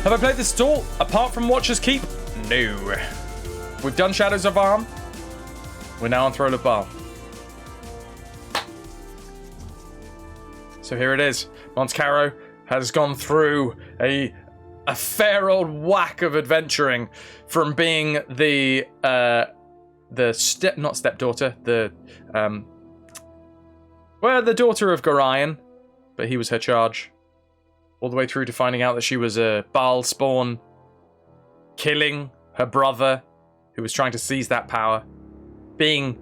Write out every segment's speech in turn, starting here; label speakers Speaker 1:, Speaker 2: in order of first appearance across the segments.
Speaker 1: Have I played this at all, apart from Watcher's Keep? No. We've done Shadows of Arm. We're now on Throne of Bhaal. So here it is. Mons Caro has gone through a fair old whack of adventuring, from being the stepdaughter, the daughter of Gorion, but he was her charge, all the way through to finding out that she was a Bhaal spawn, killing her brother, who was trying to seize that power, being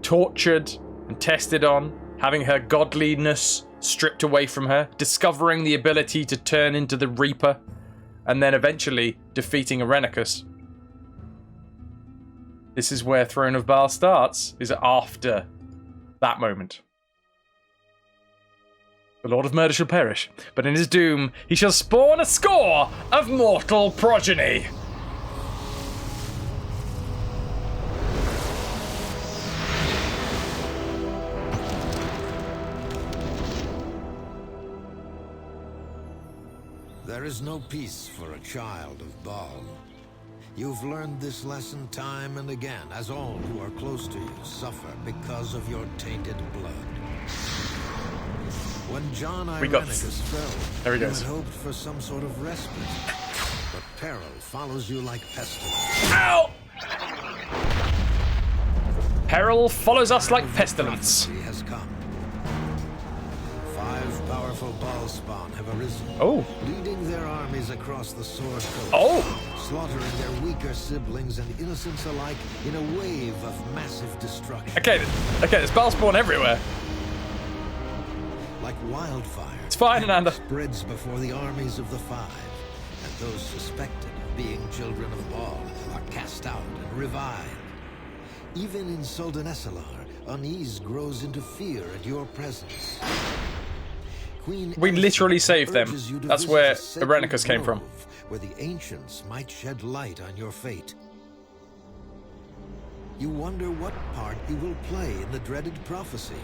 Speaker 1: tortured and tested on, having her godliness stripped away from her, discovering the ability to turn into the Reaper, and then eventually defeating Irenicus. This is where Throne of Bhaal starts, is after that moment. The Lord of Murder shall perish, but in his doom he shall spawn a score of mortal progeny.
Speaker 2: There is no peace for a child of Bhaal. You've learned this lesson time and again, as all who are close to you suffer because of your tainted blood. When John Irenicus fell, you had hoped for some sort of respite, but peril follows you like pestilence.
Speaker 1: Ow! Peril follows us like pestilence.
Speaker 2: Has come. 5 powerful Bhaal spawn have arisen, leading their armies across the Source Coast, slaughtering their weaker siblings and innocents alike in a wave of massive destruction.
Speaker 1: Okay, there's Bhaal spawn everywhere.
Speaker 2: Like wildfire,
Speaker 1: it's fine, Ananda.
Speaker 2: Spreads before the armies of the 5, and those suspected of being children of Bhaal are cast out and revived. Even in Soldanesalar, unease grows into fear at your presence.
Speaker 1: We literally saved them. That's where Irenicus came from.
Speaker 2: Where the ancients might shed light on your fate. You wonder what part you will play in the dreaded prophecy,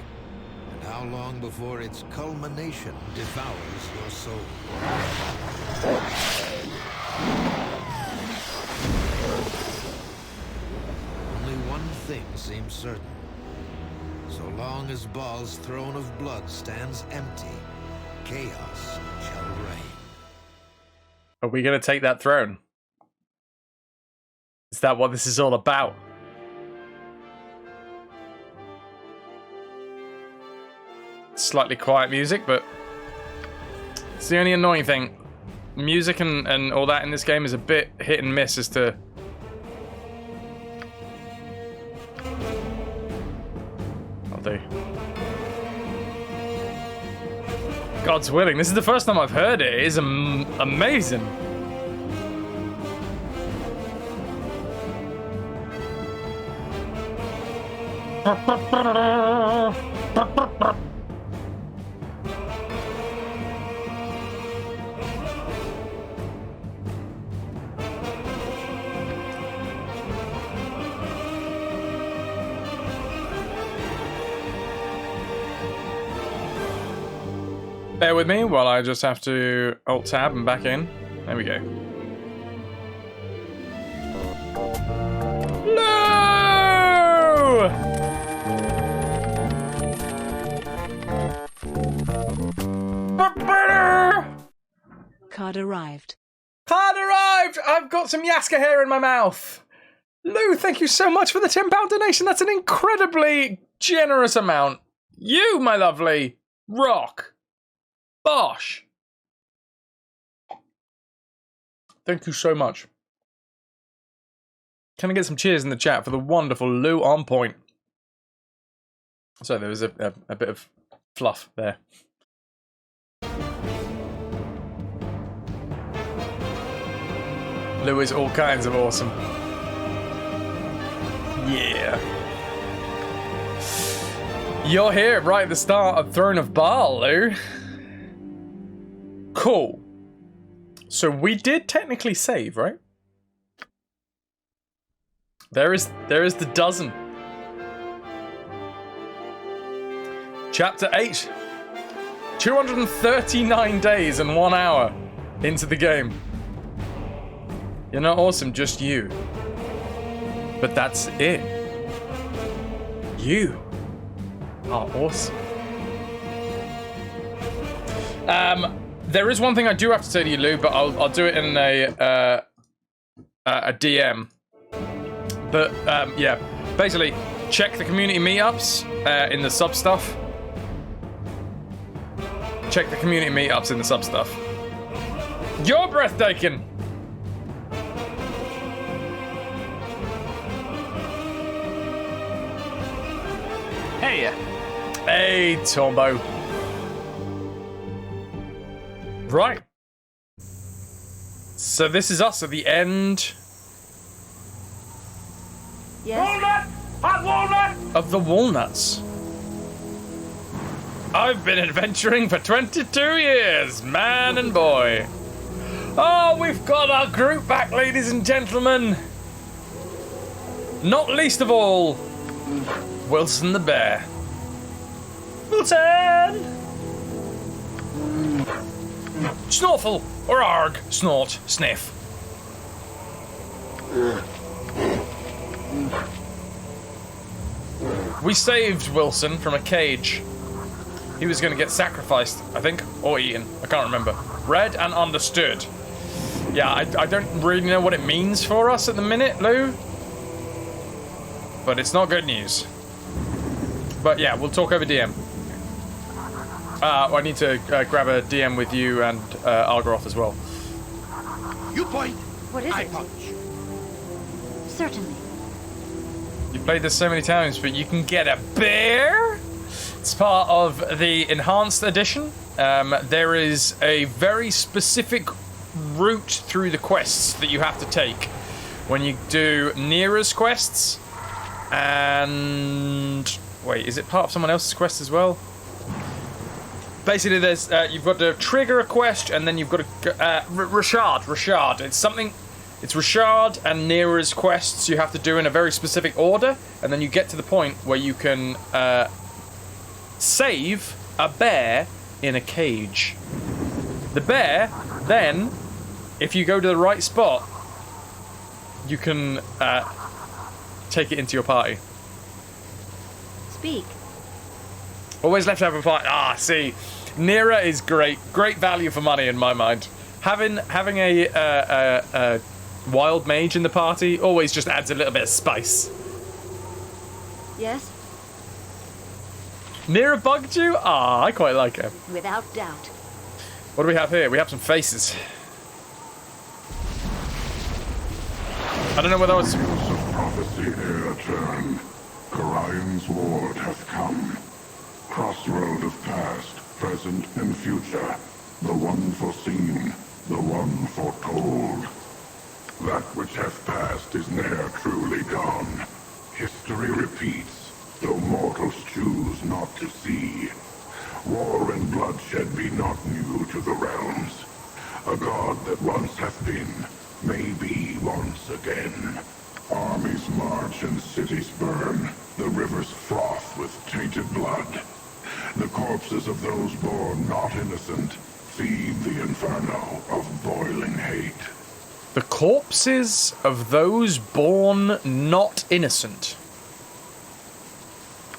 Speaker 2: and how long before its culmination devours your soul. Only one thing seems certain. So long as Bhaal's throne of blood stands empty, chaos shall reign.
Speaker 1: Are we going to take that throne? Is that what this is all about? Slightly quiet music, but it's the only annoying thing. Music and all that in this game is a bit hit and miss as to... I'll do. God's willing. This is the first time I've heard it. It is amazing. Bear with me while I just have to Alt-Tab and back in. There we go. No!
Speaker 3: Card arrived.
Speaker 1: Card arrived! I've got some Yaska hair in my mouth. Lou, thank you so much for the £10 donation. That's an incredibly generous amount. You, my lovely, rock. Bosh! Thank you so much. Can I get some cheers in the chat for the wonderful Lou on point? So there was a bit of fluff there. Lou is all kinds of awesome. Yeah. You're here right at the start of Throne of Bhaal, Lou. Cool. So we did technically save, right? There is the dozen. Chapter 8. 239 days and 1 hour into the game. You're not awesome, just you. But that's it. You are awesome. There is one thing I do have to say to you, Lou, but I'll do it in a DM. But yeah, basically, check the community meetups in the sub stuff. Check the community meetups in the sub stuff. You're breathtaking.
Speaker 4: Hey.
Speaker 1: Hey, Tombo. Right. So this is us at the end.
Speaker 3: Yes.
Speaker 4: Walnut! Hot walnut!
Speaker 1: Of the walnuts. I've been adventuring for 22 years, man and boy. Oh, we've got our group back, ladies and gentlemen. Not least of all, Wilson the bear. Wilson! Snorful, or arg, snort, sniff. We saved Wilson from a cage. He was going to get sacrificed, I think, or eaten. I can't remember. Read and understood. Yeah, I don't really know what it means for us at the minute, Lou. But it's not good news. But yeah, we'll talk over DM. I need to grab a DM with you and Argaroth as well.
Speaker 5: You point.
Speaker 3: What is
Speaker 5: I
Speaker 3: it?
Speaker 5: punch.
Speaker 3: Certainly.
Speaker 1: You played this so many times, but you can get a bear? It's part of the Enhanced Edition. There is a very specific route through the quests that you have to take when you do Neera's quests. And... wait, is it part of someone else's quest as well? Basically, there's you've got to trigger a quest, and then you've got to Rashard. It's something. It's Rashard and Neera's quests you have to do in a very specific order, and then you get to the point where you can save a bear in a cage. The bear, then, if you go to the right spot, you can take it into your party.
Speaker 3: Speak.
Speaker 1: Always left over party. Ah, see, Neera is great value for money in my mind. Having a wild mage in the party always just adds a little bit of spice.
Speaker 3: Yes?
Speaker 1: Neera bugged you? Ah, I quite like her.
Speaker 3: Without doubt.
Speaker 1: What do we have here? We have some faces. I don't know whether I was...
Speaker 6: News of prophecy ere turn. Korion's ward hath come. Crossroad of past, present, and future. The one foreseen, the one foretold. That which hath passed is ne'er truly gone. History repeats, though mortals choose not to see. War and bloodshed be not new to the realms. A god that once hath been, may be once again. Armies march and cities burn, the rivers froth with tainted blood. The corpses of those born not innocent feed the inferno of boiling hate.
Speaker 1: The corpses of those born not innocent.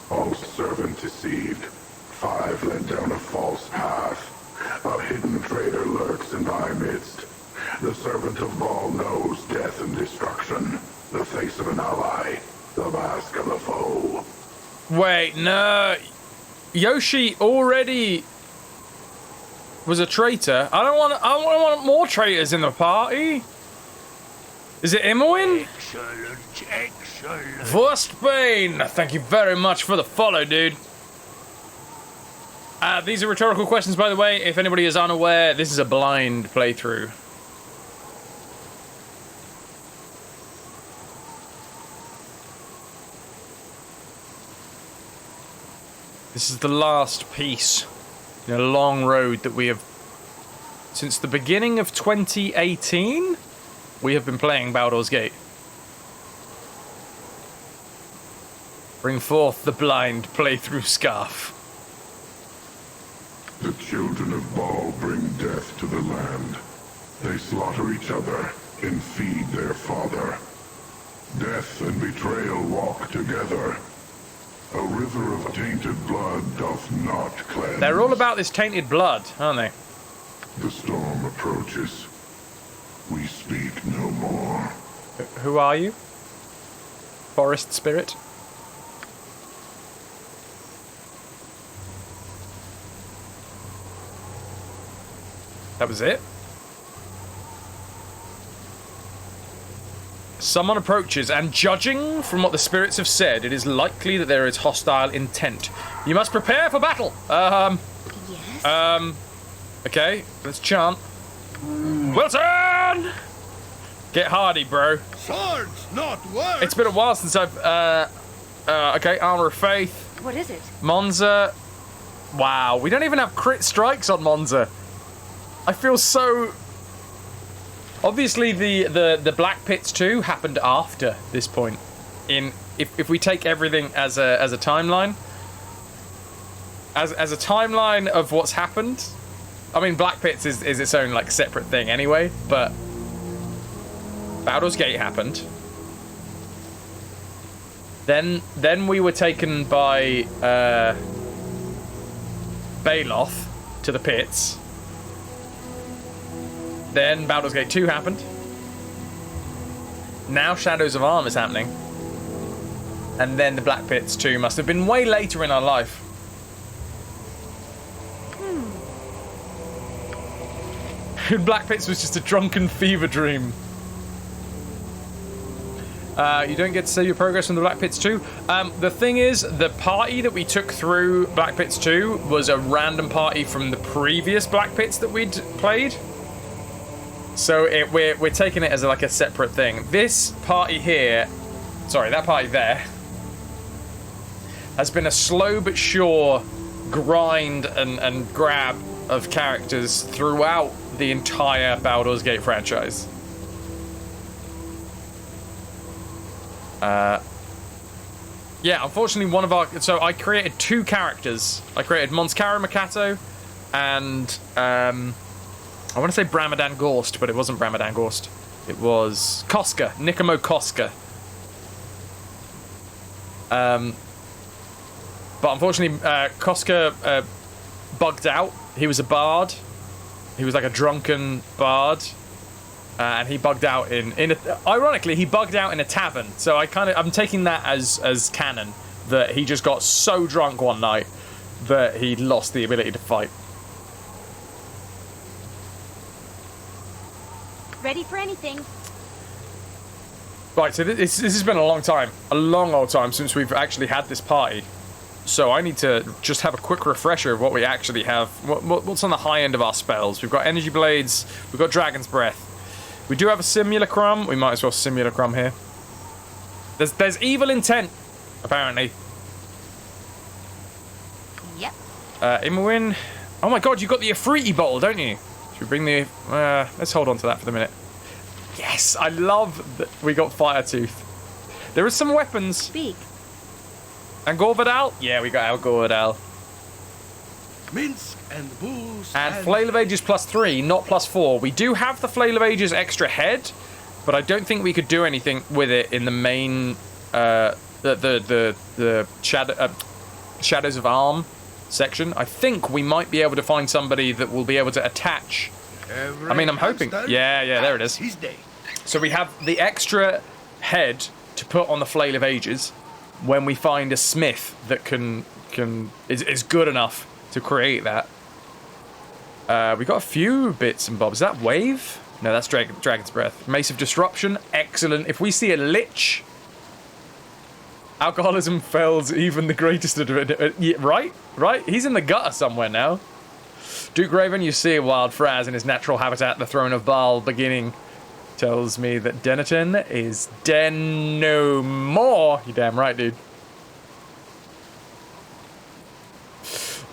Speaker 6: False servant deceived, 5 led down a false path. A hidden traitor lurks in thy midst. The servant of Bhaal knows death and destruction. The face of an ally, the mask of a foe.
Speaker 1: Wait, no. Yoshi already was a traitor. I don't want more traitors in the party. Is it Imoen?
Speaker 4: Excellent.
Speaker 1: Vorstbane, thank you very much for the follow, dude. These are rhetorical questions, by the way. If anybody is unaware, this is a blind playthrough. This is the last piece in a long road that we have... Since the beginning of 2018, we have been playing Baldur's Gate. Bring forth the blind playthrough scarf.
Speaker 6: The children of Bhaal bring death to the land. They slaughter each other, and feed their father. Death and betrayal walk together. A river of tainted blood doth not cleanse.
Speaker 1: They're all about this tainted blood, aren't they?
Speaker 6: The storm approaches. We speak no more.
Speaker 1: Who are you? Forest spirit? That was it? Someone approaches, and judging from what the spirits have said, it is likely that there is hostile intent. You must prepare for battle!
Speaker 3: Yes?
Speaker 1: Okay, let's chant. Wilson! Get hardy, bro.
Speaker 5: Swords, not words!
Speaker 1: It's been a while since I've, okay, Armor of Faith.
Speaker 3: What is it?
Speaker 1: Monza. Wow, we don't even have crit strikes on Monza. I feel so... Obviously, the Black Pits 2 happened after this point. If we take everything as a timeline, as a timeline of what's happened, I mean, Black Pits is its own like separate thing anyway. But Baldur's Gate happened. Then we were taken by Baloth to the pits. Then Baldur's Gate 2 happened. Now Shadows of Arm is happening. And then the Black Pits 2 must have been way later in our life. Black Pits was just a drunken fever dream. You don't get to see your progress from the Black Pits 2. The thing is, the party that we took through Black Pits 2 was a random party from the previous Black Pits that we'd played. So we're taking it as like a separate thing. This party here, sorry, that party there, has been a slow but sure grind and grab of characters throughout the entire Baldur's Gate franchise. Yeah, unfortunately one of our... So I created two characters. I created Monskara Makato and... I want to say Bramadan Gorst, but it wasn't Bramadan Gorst. It was Koska, Nikamo Koska. But unfortunately, Koska bugged out. He was a bard. He was like a drunken bard. And he bugged out ironically, he bugged out in a tavern. So I'm taking that as canon, that he just got so drunk one night that he lost the ability to fight.
Speaker 3: Ready for anything.
Speaker 1: Right, so this has been a long time. A long old time since we've actually had this party. So I need to just have a quick refresher of what we actually have. What's on the high end of our spells? We've got Energy Blades. We've got Dragon's Breath. We do have a Simulacrum. We might as well Simulacrum here. There's Evil Intent, apparently.
Speaker 3: Yep.
Speaker 1: Imwin. Oh my god, you got the Ifriti bottle, don't you? Should we bring the... let's hold on to that for the minute. Yes, I love that we got Firetooth. There are some weapons.
Speaker 3: Speak.
Speaker 1: Angor Vidal? Yeah, we got Angor Vidal.
Speaker 5: Minsk and booze
Speaker 1: And Flail of Ages +3, not +4. We do have the Flail of Ages extra head, but I don't think we could do anything with it in the main... the Shadows of Arm section. I think we might be able to find somebody that will be able to attach. I mean, I'm hoping. Yeah, there it is.
Speaker 5: His day.
Speaker 1: So we have the extra head to put on the Flail of Ages when we find a smith that is good enough to create that. We got a few bits and bobs. Is that Wave? No, that's Dragon's Breath. Mace of Disruption. Excellent. If we see a Lich... Alcoholism fells even the greatest of... Right? He's in the gutter somewhere now. Duke Raven, you see a wild Fraz in his natural habitat, the Throne of Bhaal, beginning... tells me that Denethor is den no more. You damn right, dude.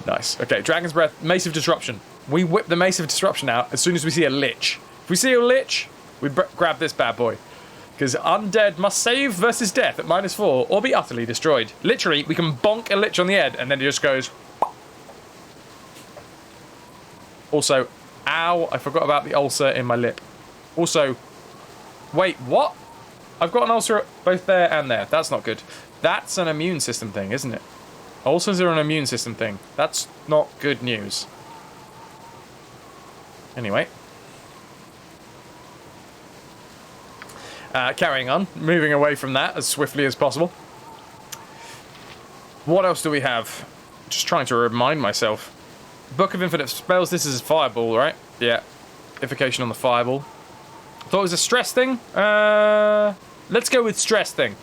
Speaker 1: Nice. Okay, Dragon's Breath, Mace of Disruption. We whip the Mace of Disruption out as soon as we see a Lich. If we see a Lich, we grab this bad boy. Because undead must save versus death at -4 or be utterly destroyed. Literally, we can bonk a Lich on the head and then it just goes... Also, ow, I forgot about the ulcer in my lip. Also, Wait, what? I've got an ulcer both there and there. That's not good. That's an immune system thing, isn't it? Ulcers are an immune system thing. That's not good news. Anyway. Carrying on. Moving away from that as swiftly as possible. What else do we have? Just trying to remind myself. Book of Infinite Spells. This is Fireball, right? Yeah. Invocation on the Fireball. Thought it was a stress thing. Let's go with stress thing.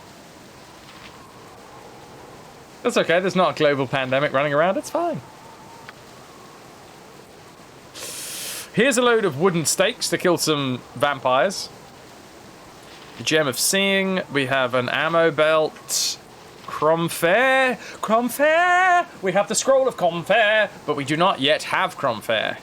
Speaker 1: That's okay. There's not a global pandemic running around. It's fine. Here's a load of wooden stakes to kill some vampires. Gem of Seeing. We have an ammo belt. Cromfair. Cromfair. We have the Scroll of Cromfair, but we do not yet have Cromfair.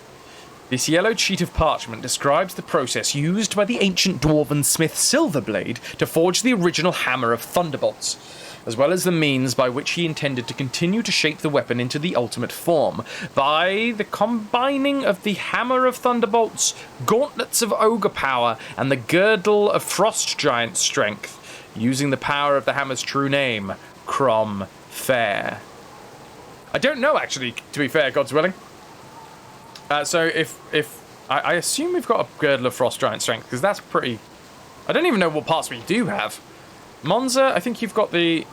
Speaker 1: This yellowed sheet of parchment describes the process used by the ancient dwarven smith Silverblade to forge the original Hammer of Thunderbolts, as well as the means by which he intended to continue to shape the weapon into the ultimate form, by the combining of the Hammer of Thunderbolts, Gauntlets of Ogre Power, and the Girdle of Frost Giant Strength, using the power of the hammer's true name, Crom Fair. I don't know, actually, to be fair, God's willing. So if I assume we've got a Girdle of Frost Giant Strength, because that's pretty... I don't even know what parts we do have. Monza, I think you've got the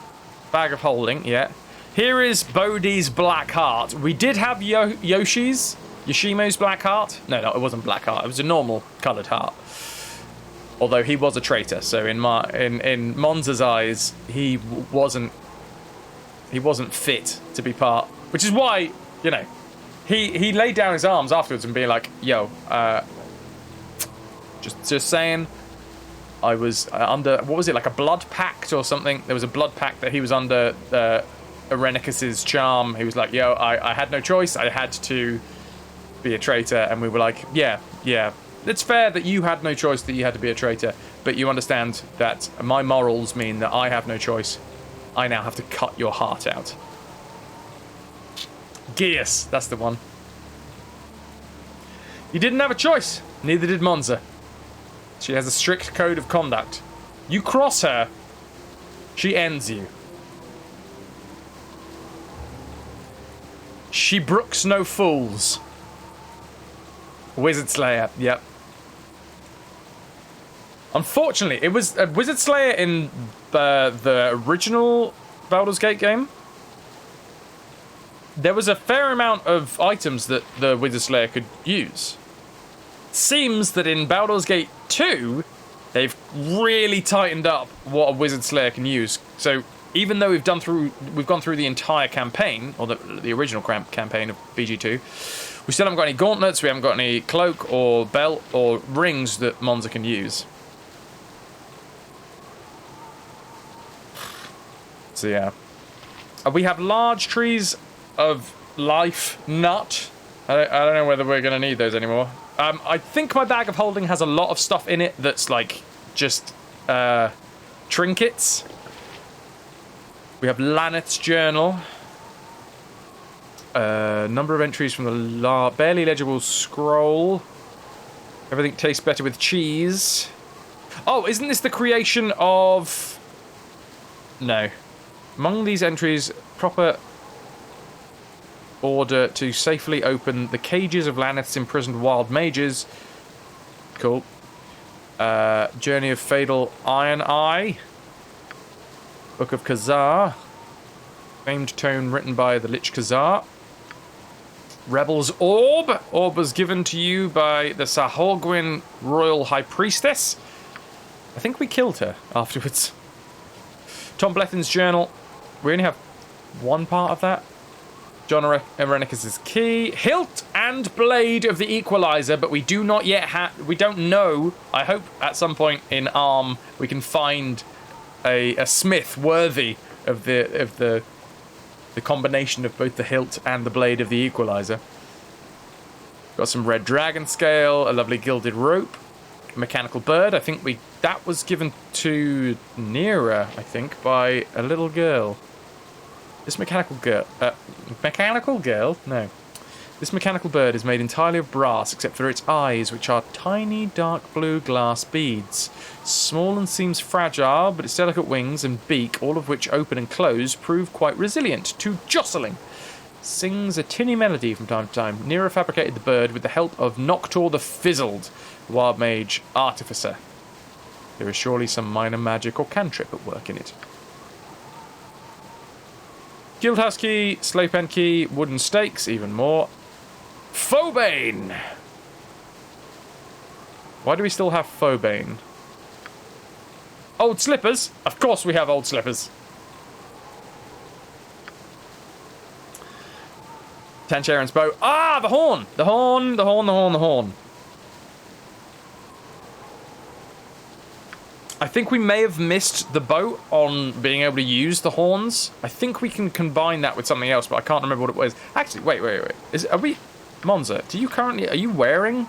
Speaker 1: Bag of Holding, yeah. Here is Bodhi's Black Heart. We did have Yoshimo's Black Heart. No, it wasn't Black Heart. It was a normal coloured heart. Although he was a traitor, so in Monza's eyes, he wasn't fit to be part. Which is why, you know, he laid down his arms afterwards and being like, "Yo, just saying." I was under, what was it, like a blood pact or something? There was a blood pact that he was under Irenicus's charm. He was like, yo, I had no choice. I had to be a traitor. And we were like, yeah. It's fair that you had no choice, that you had to be a traitor. But you understand that my morals mean that I have no choice. I now have to cut your heart out. Geas, that's the one. You didn't have a choice. Neither did Monza. She has a strict code of conduct. You cross her, she ends you. She brooks no fools. Wizard Slayer, yep. Unfortunately, it was a Wizard Slayer in the original Baldur's Gate game. There was a fair amount of items that the Wizard Slayer could use. Seems that in Baldur's Gate 2, they've really tightened up what a Wizard Slayer can use. So even though we've gone through the entire campaign, or the original campaign of BG2, we still haven't got any gauntlets, we haven't got any cloak or belt or rings that Monza can use. So yeah. We have large trees of life nut. I don't know whether we're going to need those anymore. I think my Bag of Holding has a lot of stuff in it that's like just trinkets. We have Laneth's journal. Number of entries from the barely legible scroll. Everything tastes better with cheese. Oh, isn't this the creation of... No. Among these entries, proper order to safely open the cages of Laneth's imprisoned wild mages. Cool. Journey of Fatal Iron Eye. Book of Khazar. Famed tome written by the Lich Khazar. Rebel's Orb. Orb was given to you by the Sahorgwyn Royal High Priestess. I think we killed her afterwards. Tom Blethen's journal. We only have one part of that. John Irenicus's key. Hilt and blade of the Equalizer, but we do not yet have... We don't know. I hope at some point in ARM we can find a smith worthy of the combination of both the hilt and the blade of the Equalizer. Got some red dragon scale, a lovely gilded rope, a mechanical bird. I think that was given to Nera, I think, by a little girl. This mechanical girl... no. This mechanical bird is made entirely of brass, except for its eyes, which are tiny dark blue glass beads. Small and seems fragile, but its delicate wings and beak, all of which open and close, prove quite resilient to jostling. Sings a tinny melody from time to time. Nero fabricated the bird with the help of Noctor the Fizzled, the wild mage artificer. There is surely some minor magic or cantrip at work in it. Guildhouse key, slave pen key, wooden stakes, even more. Phobane! Why do we still have Phobane? Old slippers? Of course we have old slippers. Tancharon's bow. Ah, the horn! The horn, the horn, the horn, the horn. I think we may have missed the boat on being able to use the horns. I think we can combine that with something else, but I can't remember what it was. Actually, wait. Are we... Monza, are you wearing...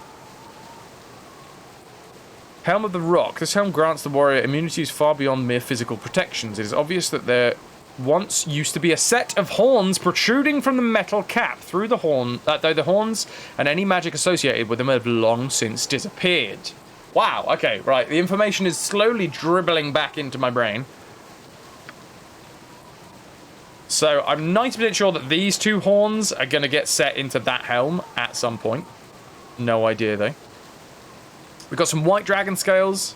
Speaker 1: Helm of the Rock. This helm grants the warrior immunities far beyond mere physical protections. It is obvious that there once used to be a set of horns protruding from the metal cap through the horn, though the horns and any magic associated with them have long since disappeared. Wow, okay, right. The information is slowly dribbling back into my brain. So I'm 90% sure that these two horns are going to get set into that helm at some point. No idea, though. We've got some white dragon scales.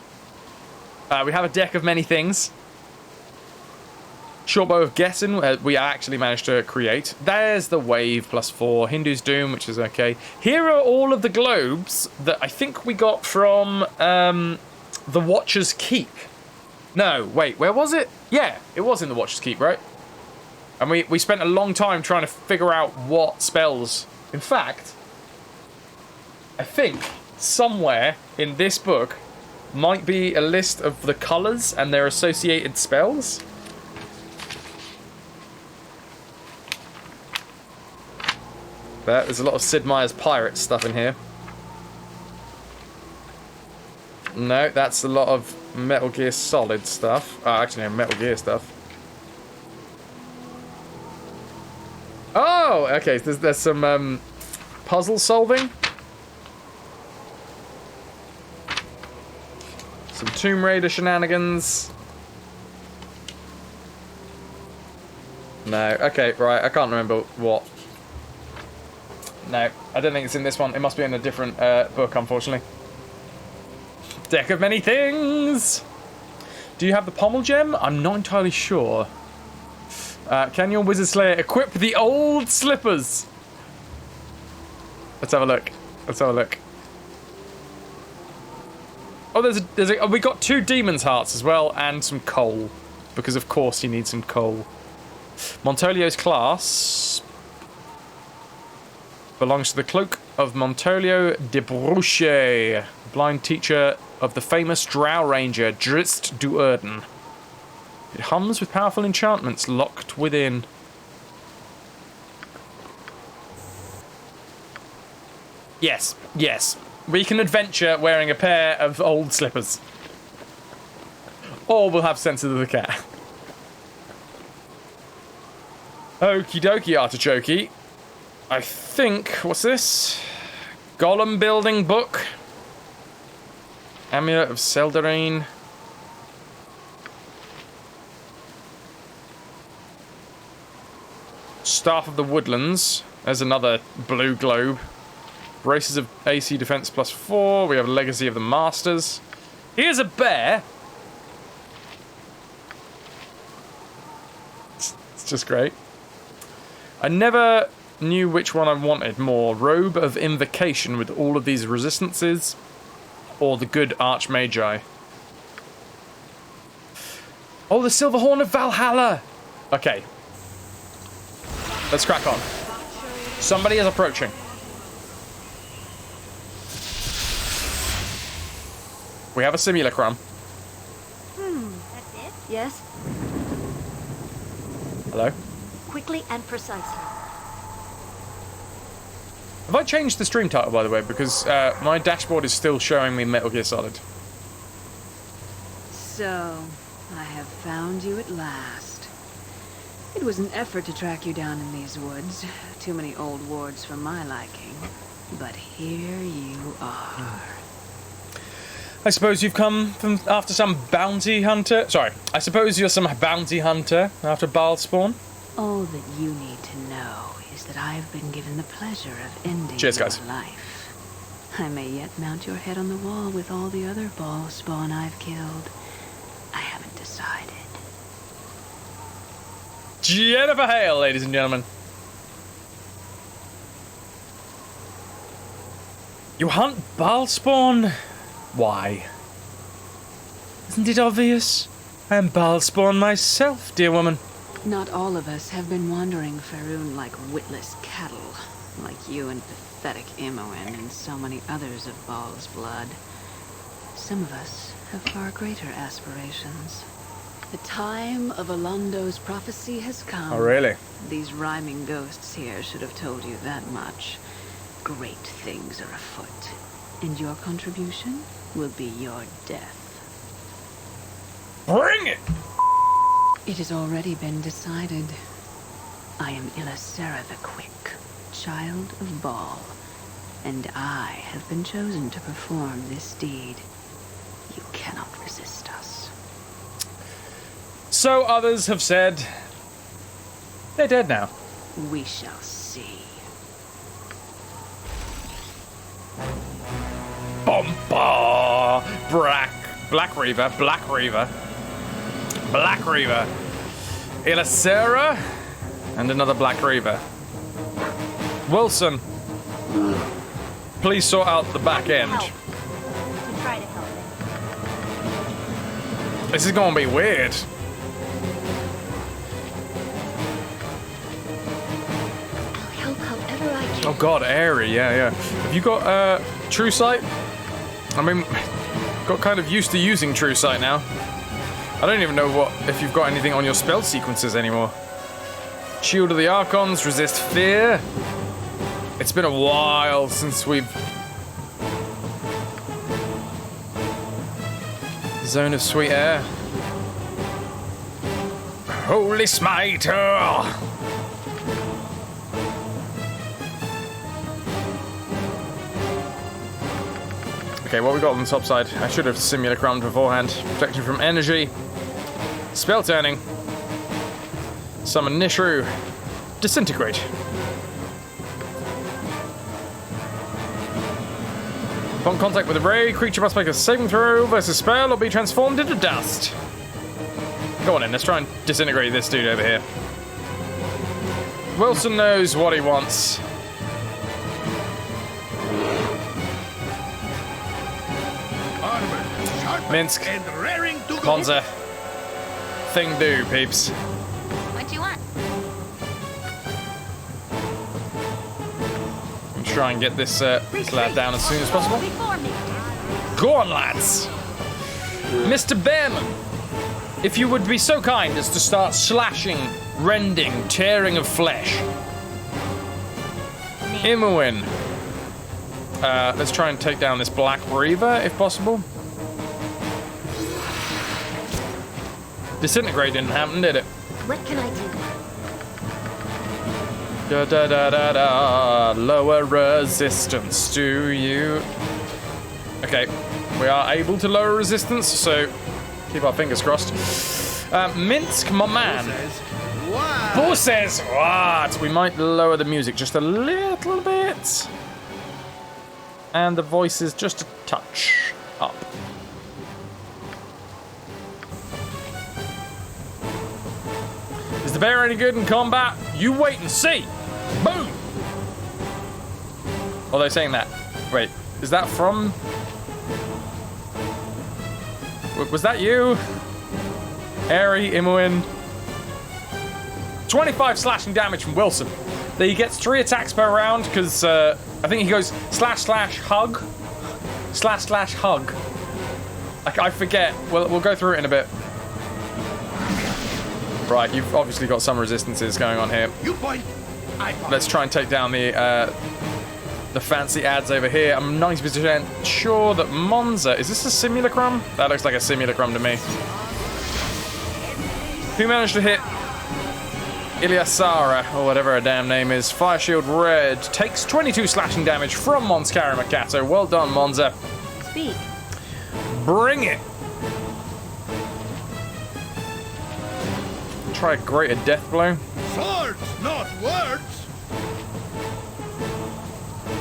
Speaker 1: We have a deck of many things. Shortbow of Gessen, we actually managed to create. There's the wave +4. Hindu's Doom, which is okay. Here are all of the globes that I think we got from the Watcher's Keep. No, wait, where was it? Yeah, it was in the Watcher's Keep, right? And we spent a long time trying to figure out what spells. In fact, I think somewhere in this book might be a list of the colours and their associated spells. There's a lot of Sid Meier's pirate stuff in here. No, that's a lot of Metal Gear Solid stuff. Oh, actually, no, Metal Gear stuff. Oh, okay. There's some puzzle solving. Some Tomb Raider shenanigans. No, okay, right. I can't remember what. No, I don't think it's in this one. It must be in a different book, unfortunately. Deck of many things! Do you have the pommel gem? I'm not entirely sure. Can your Wizard Slayer equip the old slippers? Let's have a look. Let's have a look. Oh, we got 2 Demon's Hearts as well, and some coal. Because of course you need some coal. Montolio's class belongs to the cloak of Montolio de Bruche, blind teacher of the famous Drow Ranger Drist du Erden. It hums with powerful enchantments locked within. Yes, yes. We can adventure wearing a pair of old slippers. Or we'll have Sensitive of the Cat. Okie dokie, artichoke. I think, what's this? Golem building book. Amulet of Seldarine. Staff of the Woodlands. There's another blue globe. Braces of AC defense +4. We have Legacy of the Masters. Here's a bear. It's just great. I never knew which one I wanted more. Robe of Invocation with all of these resistances, or the good Archmagi. Oh, the Silver Horn of Valhalla! Okay. Let's crack on. Somebody is approaching. We have a simulacrum.
Speaker 3: That's it?
Speaker 7: Yes?
Speaker 1: Hello?
Speaker 7: Quickly and precisely.
Speaker 1: Have I changed the stream title, by the way? Because my dashboard is still showing me Metal Gear Solid.
Speaker 7: So, I have found you at last.
Speaker 8: It was an effort to track you down in these woods. Too many old wards for my liking. But here you are.
Speaker 1: I suppose you've come from after some bounty hunter. Sorry, I suppose you're some bounty hunter after Bhaal spawn.
Speaker 8: All that you need to know is that I've been given the pleasure of ending
Speaker 1: Cheers,
Speaker 8: your
Speaker 1: guys.
Speaker 8: life. I may yet mount your head on the wall with all the other Bhaal spawn I've killed. I haven't decided.
Speaker 1: Jennifer Hale, ladies and gentlemen. You hunt Bhaal spawn? Why? Isn't it obvious? I am Bhaal spawn myself, dear woman.
Speaker 8: Not all of us have been wandering Faerun like witless cattle, like you and pathetic Imoen and so many others of Bhaal's blood. Some of us have far greater aspirations. The time of Alondo's prophecy has come.
Speaker 1: Oh, really?
Speaker 8: These rhyming ghosts here should have told you that much. Great things are afoot, and your contribution will be your death.
Speaker 1: Bring it!
Speaker 8: It has already been decided. I am Ilasera the Quick, child of Bhaal, and I have been chosen to perform this deed. You cannot resist us.
Speaker 1: So others have said they're dead now.
Speaker 8: We shall see.
Speaker 1: Bomba! Black Reaver. Ilasera and another Black Reaver. Wilson, please sort out the back end.
Speaker 3: Help. To try to help it.
Speaker 1: This is gonna be weird.
Speaker 7: I'll help however I can.
Speaker 1: Oh god, airy, yeah. Have you got True Sight? I mean, got kind of used to using True Sight now. I don't even know if you've got anything on your spell sequences anymore. Shield of the Archons, resist fear. It's been a while since we've... Zone of Sweet Air. Holy Smiter! Okay, what we got on the top side? I should have simulacrumed beforehand. Protection from energy. Spell turning. Summon Nishru. Disintegrate. Upon contact with a ray, creature must make a saving throw versus spell or be transformed into dust. Go on in, let's try and disintegrate this dude over here. Wilson knows what he wants. Minsk,
Speaker 5: And raring to go.
Speaker 1: Monza. Thing do, peeps.
Speaker 3: What do you want?
Speaker 1: I'm try and get this lad down as soon as possible.
Speaker 3: Before me.
Speaker 1: Go on, lads. Mr. Bearman, if you would be so kind as to start slashing, rending, tearing of flesh. Imoen. Let's try and take down this Black Reaver, if possible. Disintegrate didn't happen, did it?
Speaker 7: What can I do?
Speaker 1: Da da da da da. Lower resistance, do you? Okay, we are able to lower resistance, so keep our fingers crossed. Minsk, my man.
Speaker 5: Wow.
Speaker 1: Paul says what? We might lower the music just a little bit, and the voices just a touch up. Is the bear any good in combat? You wait and see. Boom! Are they saying that? Wait, is that from... Was that you? Airy, Imoen. 25 slashing damage from Wilson. He gets 3 attacks per round because I think he goes //hug. //hug. I forget. We'll go through it in a bit. Right, you've obviously got some resistances going on here.
Speaker 5: You point. I point.
Speaker 1: Let's try and take down the fancy ads over here. I'm 90% sure that Monza... Is this a simulacrum? That looks like a simulacrum to me. Who managed to hit Ilyasara, or whatever her damn name is. Fire Shield Red. Takes 22 slashing damage from Monskara Makato. Well done, Monza.
Speaker 3: Speak.
Speaker 1: Bring it. Try a greater death blow.
Speaker 5: Swords, not words.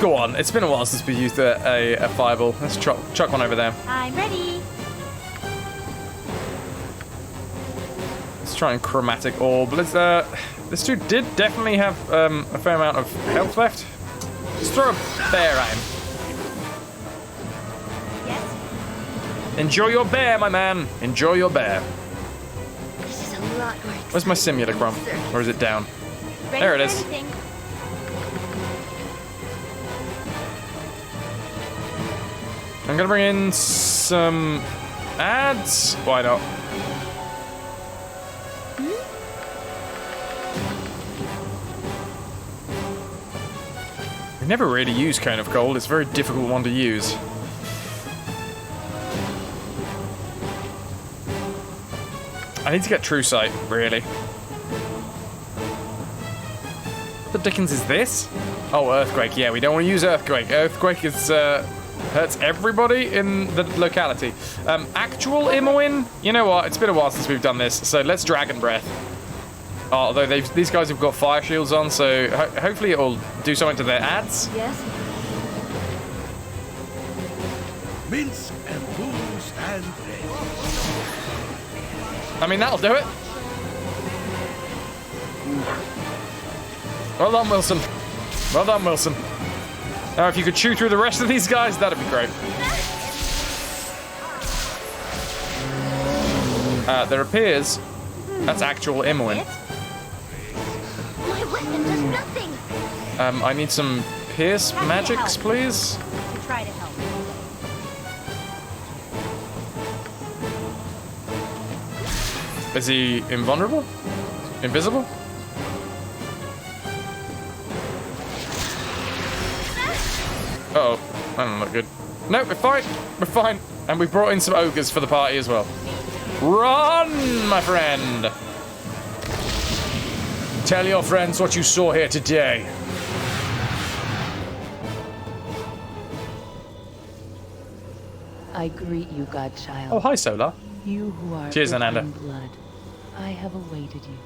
Speaker 1: Go on, it's been a while since we used a fireball. Let's chuck one over there.
Speaker 3: I'm ready.
Speaker 1: Let's try and chromatic orb. This dude did definitely have a fair amount of health left. Let's throw a bear at him.
Speaker 3: Yes.
Speaker 1: Enjoy your bear, my man. Enjoy your bear.
Speaker 7: This is a lot more
Speaker 1: Where's my simulacrum? Or is it down?
Speaker 3: Ready
Speaker 1: There it
Speaker 3: for
Speaker 1: is.
Speaker 3: anything.
Speaker 1: I'm gonna bring in some ads. Why not? We never really use Cone of Cold. It's a very difficult one to use. I need to get True Sight, really. What the dickens is this? Oh, Earthquake. Yeah, we don't want to use Earthquake. Earthquake is hurts everybody in the locality. Actual Imoen? You know what? It's been a while since we've done this, so let's Dragon Breath. Although these guys have got fire shields on, so hopefully it'll do something to their ads.
Speaker 3: Yes.
Speaker 5: Mince and booze and bread.
Speaker 1: I mean, that'll do it. Well done, Wilson. Well done, Wilson. Now, if you could chew through the rest of these guys, that'd be great. There appears that's actual Imoen.
Speaker 7: My weapon does nothing.
Speaker 1: I need some Pierce magics, please.
Speaker 3: To try to help.
Speaker 1: Is he invulnerable? Invisible? Uh-oh, that doesn't look good. No, we're fine. We're fine. And we brought in some ogres for the party as well. Run, my friend! Tell your friends what you saw here today.
Speaker 8: I greet you, godchild.
Speaker 1: Oh, hi, Solar.
Speaker 8: You who are
Speaker 1: Cheers,
Speaker 8: rich
Speaker 1: Ananda.
Speaker 8: in blood. I have awaited you.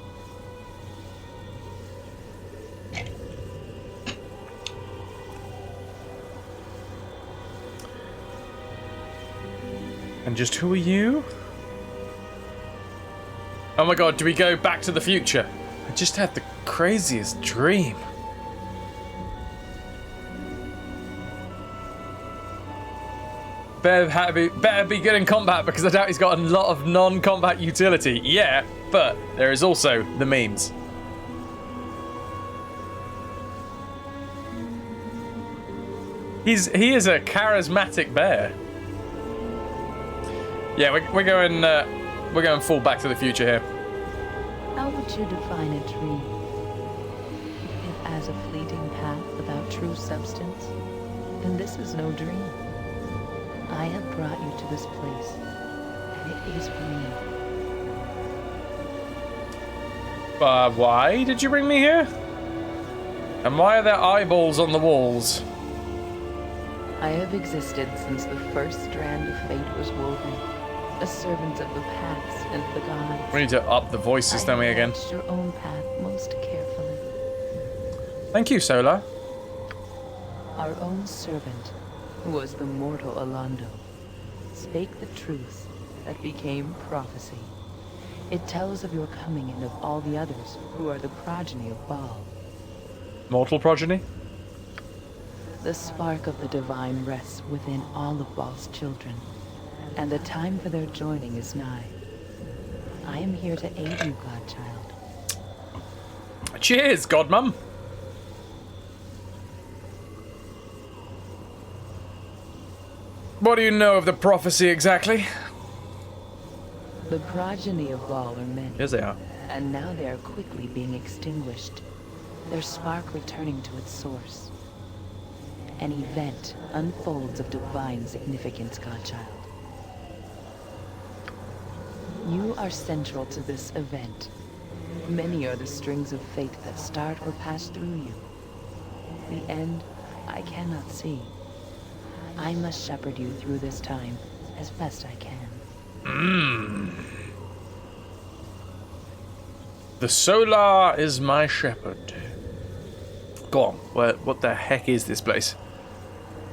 Speaker 1: And just who are you? Oh my god, do we go back to the future? I just had the craziest dream. Better be good in combat, because I doubt he's got a lot of non-combat utility. Yeah, but there is also the memes. He is a charismatic bear. Yeah, we're going full Back to the Future here.
Speaker 8: How would you define a dream? If as a fleeting path without true substance, then this is no dream. I have brought you to this place, and it is real.
Speaker 1: Why did you bring me here? And why are there eyeballs on the walls?
Speaker 8: I have existed since the first strand of fate was woven, a servant of the past and the gods.
Speaker 1: We need to up the voices, don't we, again?
Speaker 8: I watched your own path most carefully.
Speaker 1: Thank you, Solar.
Speaker 8: Our own servant, who was the mortal Alondo, spake the truth that became prophecy. It tells of your coming and of all the others who are the progeny of Bhaal.
Speaker 1: Mortal progeny?
Speaker 8: The spark of the divine rests within all of Bhaal's children, and the time for their joining is nigh. I am here to aid you, godchild.
Speaker 1: Cheers, Godmum. What do you know of the prophecy exactly?
Speaker 8: The progeny of Bhaal are many.
Speaker 1: Yes, they are.
Speaker 8: And now they are quickly being extinguished, their spark returning to its source. An event unfolds of divine significance, godchild. You are central to this event,
Speaker 9: Many are the strings of fate that start or pass through you. The end, I cannot see. I must shepherd you through this time as best I can.
Speaker 1: The Solar is my shepherd. Go on, what the heck is this place?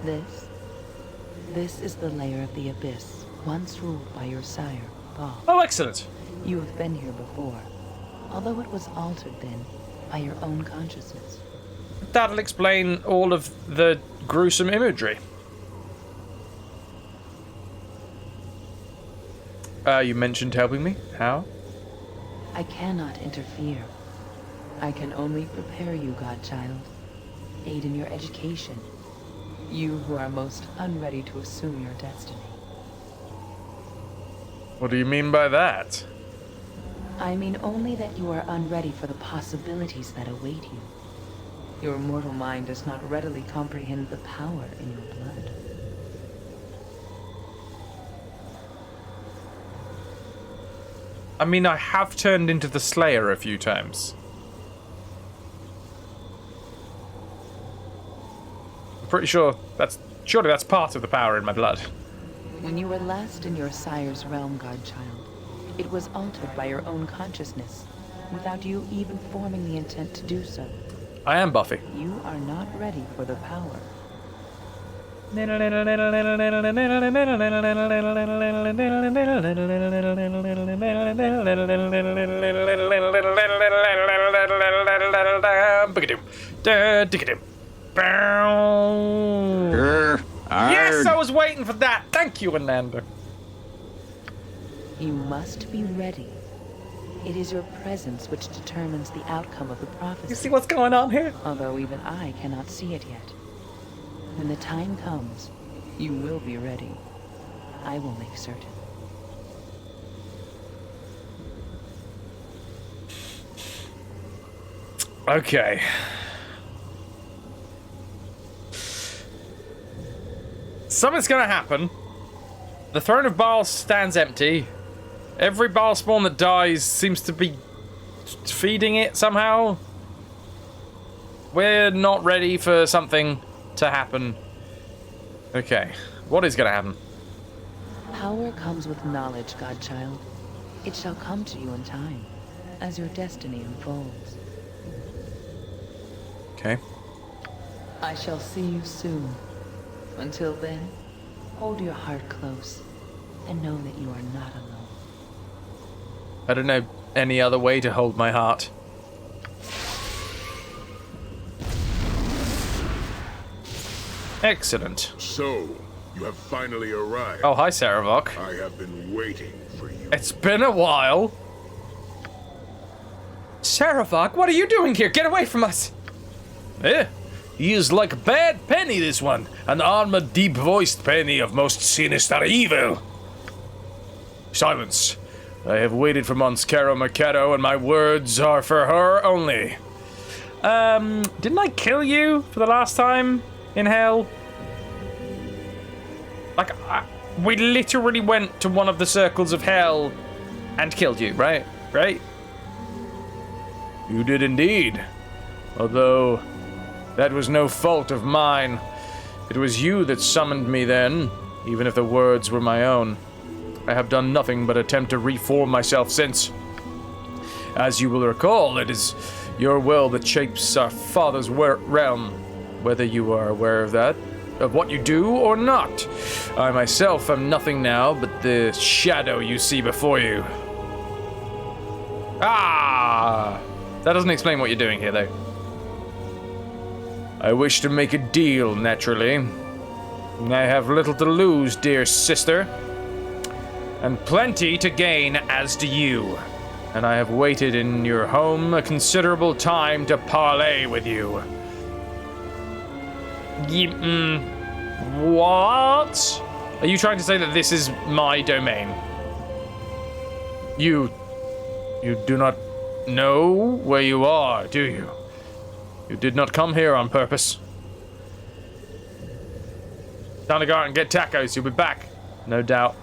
Speaker 9: This is the lair of the Abyss, once ruled by your sire, Bhaal.
Speaker 1: Oh, excellent.
Speaker 9: You have been here before, although it was altered then by your own consciousness.
Speaker 1: That'll explain all of the gruesome imagery. You mentioned helping me. How?
Speaker 9: I cannot interfere. I can only prepare you, godchild. Aid in your education. You who are most unready to assume your destiny.
Speaker 1: What do you mean by that?
Speaker 9: I mean only that you are unready for the possibilities that await you. Your mortal mind does not readily comprehend the power in your blood.
Speaker 1: I mean, I have turned into the Slayer a few times. I'm pretty sure surely that's part of the power in my blood.
Speaker 9: When you were last in your sire's realm, godchild, it was altered by your own consciousness, without you even forming the intent to do so.
Speaker 1: I am Buffy.
Speaker 9: You are not ready for the power.
Speaker 1: Yes, I was waiting for that. Thank you, Ananda.
Speaker 9: You must be ready. It is your presence which determines the outcome of the prophecy.
Speaker 1: You see what's going on here?
Speaker 9: Although even I cannot see it yet. When the time comes, you will be ready. I will make certain.
Speaker 1: Okay. Something's gonna happen. The Throne of Bhaal stands empty. Every Bhaal spawn that dies seems to be feeding it somehow. We're not ready for something to happen. Okay, what is gonna happen?
Speaker 9: Power comes with knowledge, godchild. It shall come to you in time, as your destiny unfolds.
Speaker 1: Okay.
Speaker 9: I shall see you soon. Until then, hold your heart close, and know that you are not alone.
Speaker 1: I don't know any other way to hold my heart. Excellent.
Speaker 5: So, you have finally arrived.
Speaker 1: Oh, hi, Saravok.
Speaker 5: I have been waiting for you.
Speaker 1: It's been a while. Saravok, what are you doing here? Get away from us. He is like a bad penny, this one. An armored, deep-voiced penny of most sinister evil. Silence. I have waited for months, Caro Mercado, and my words are for her only. Didn't I kill you for the last time in hell? Like, we literally went to one of the circles of hell and killed you, right? Right? You did indeed. Although, that was no fault of mine. It was you that summoned me then, even if the words were my own. I have done nothing but attempt to reform myself since. As you will recall, it is your will that shapes our father's realm, whether you are aware of that, of what you do or not. I myself am nothing now but the shadow you see before you. Ah! That doesn't explain what you're doing here, though. I wish to make a deal, naturally. I have little to lose, dear sister, and plenty to gain, as do you. And I have waited in your home a considerable time to parley with you. What? Are you trying to say that this is my domain? You do not know where you are, do you? You did not come here on purpose. Time to go out and get tacos. You'll be back, no doubt.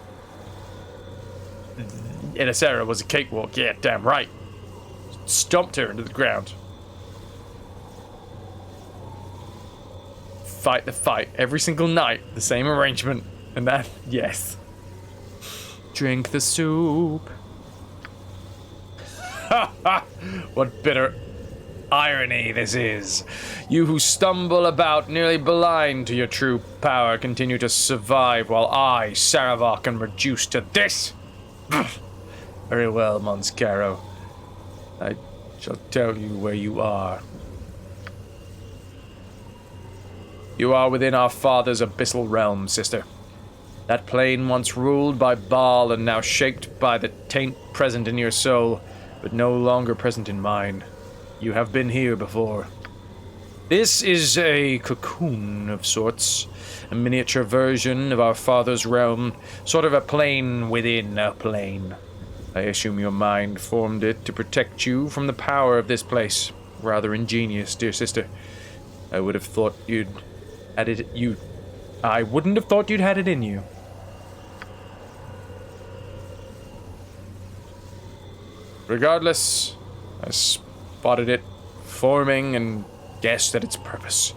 Speaker 1: Inasera was a cakewalk. Yeah, damn right. stomped her into the ground. Fight the fight every single night, the same arrangement, and that, yes. Drink the soup. Ha ha! What bitter irony this is. You who stumble about nearly blind to your true power continue to survive while I, Sarevok, am reduced to this. Very well, Mons Caro. I shall tell you where you are. You are within our father's abyssal realm, sister. That plane once ruled by Bhaal and now shaped by the taint present in your soul, but no longer present in mine. You have been here before. This is a cocoon of sorts, a miniature version of our father's realm, sort of a plane within a plane. I assume your mind formed it to protect you from the power of this place. Rather ingenious, dear sister. I would have thought you'd had it. I wouldn't have thought you'd had it in you. Regardless, I spotted it forming and guessed at its purpose.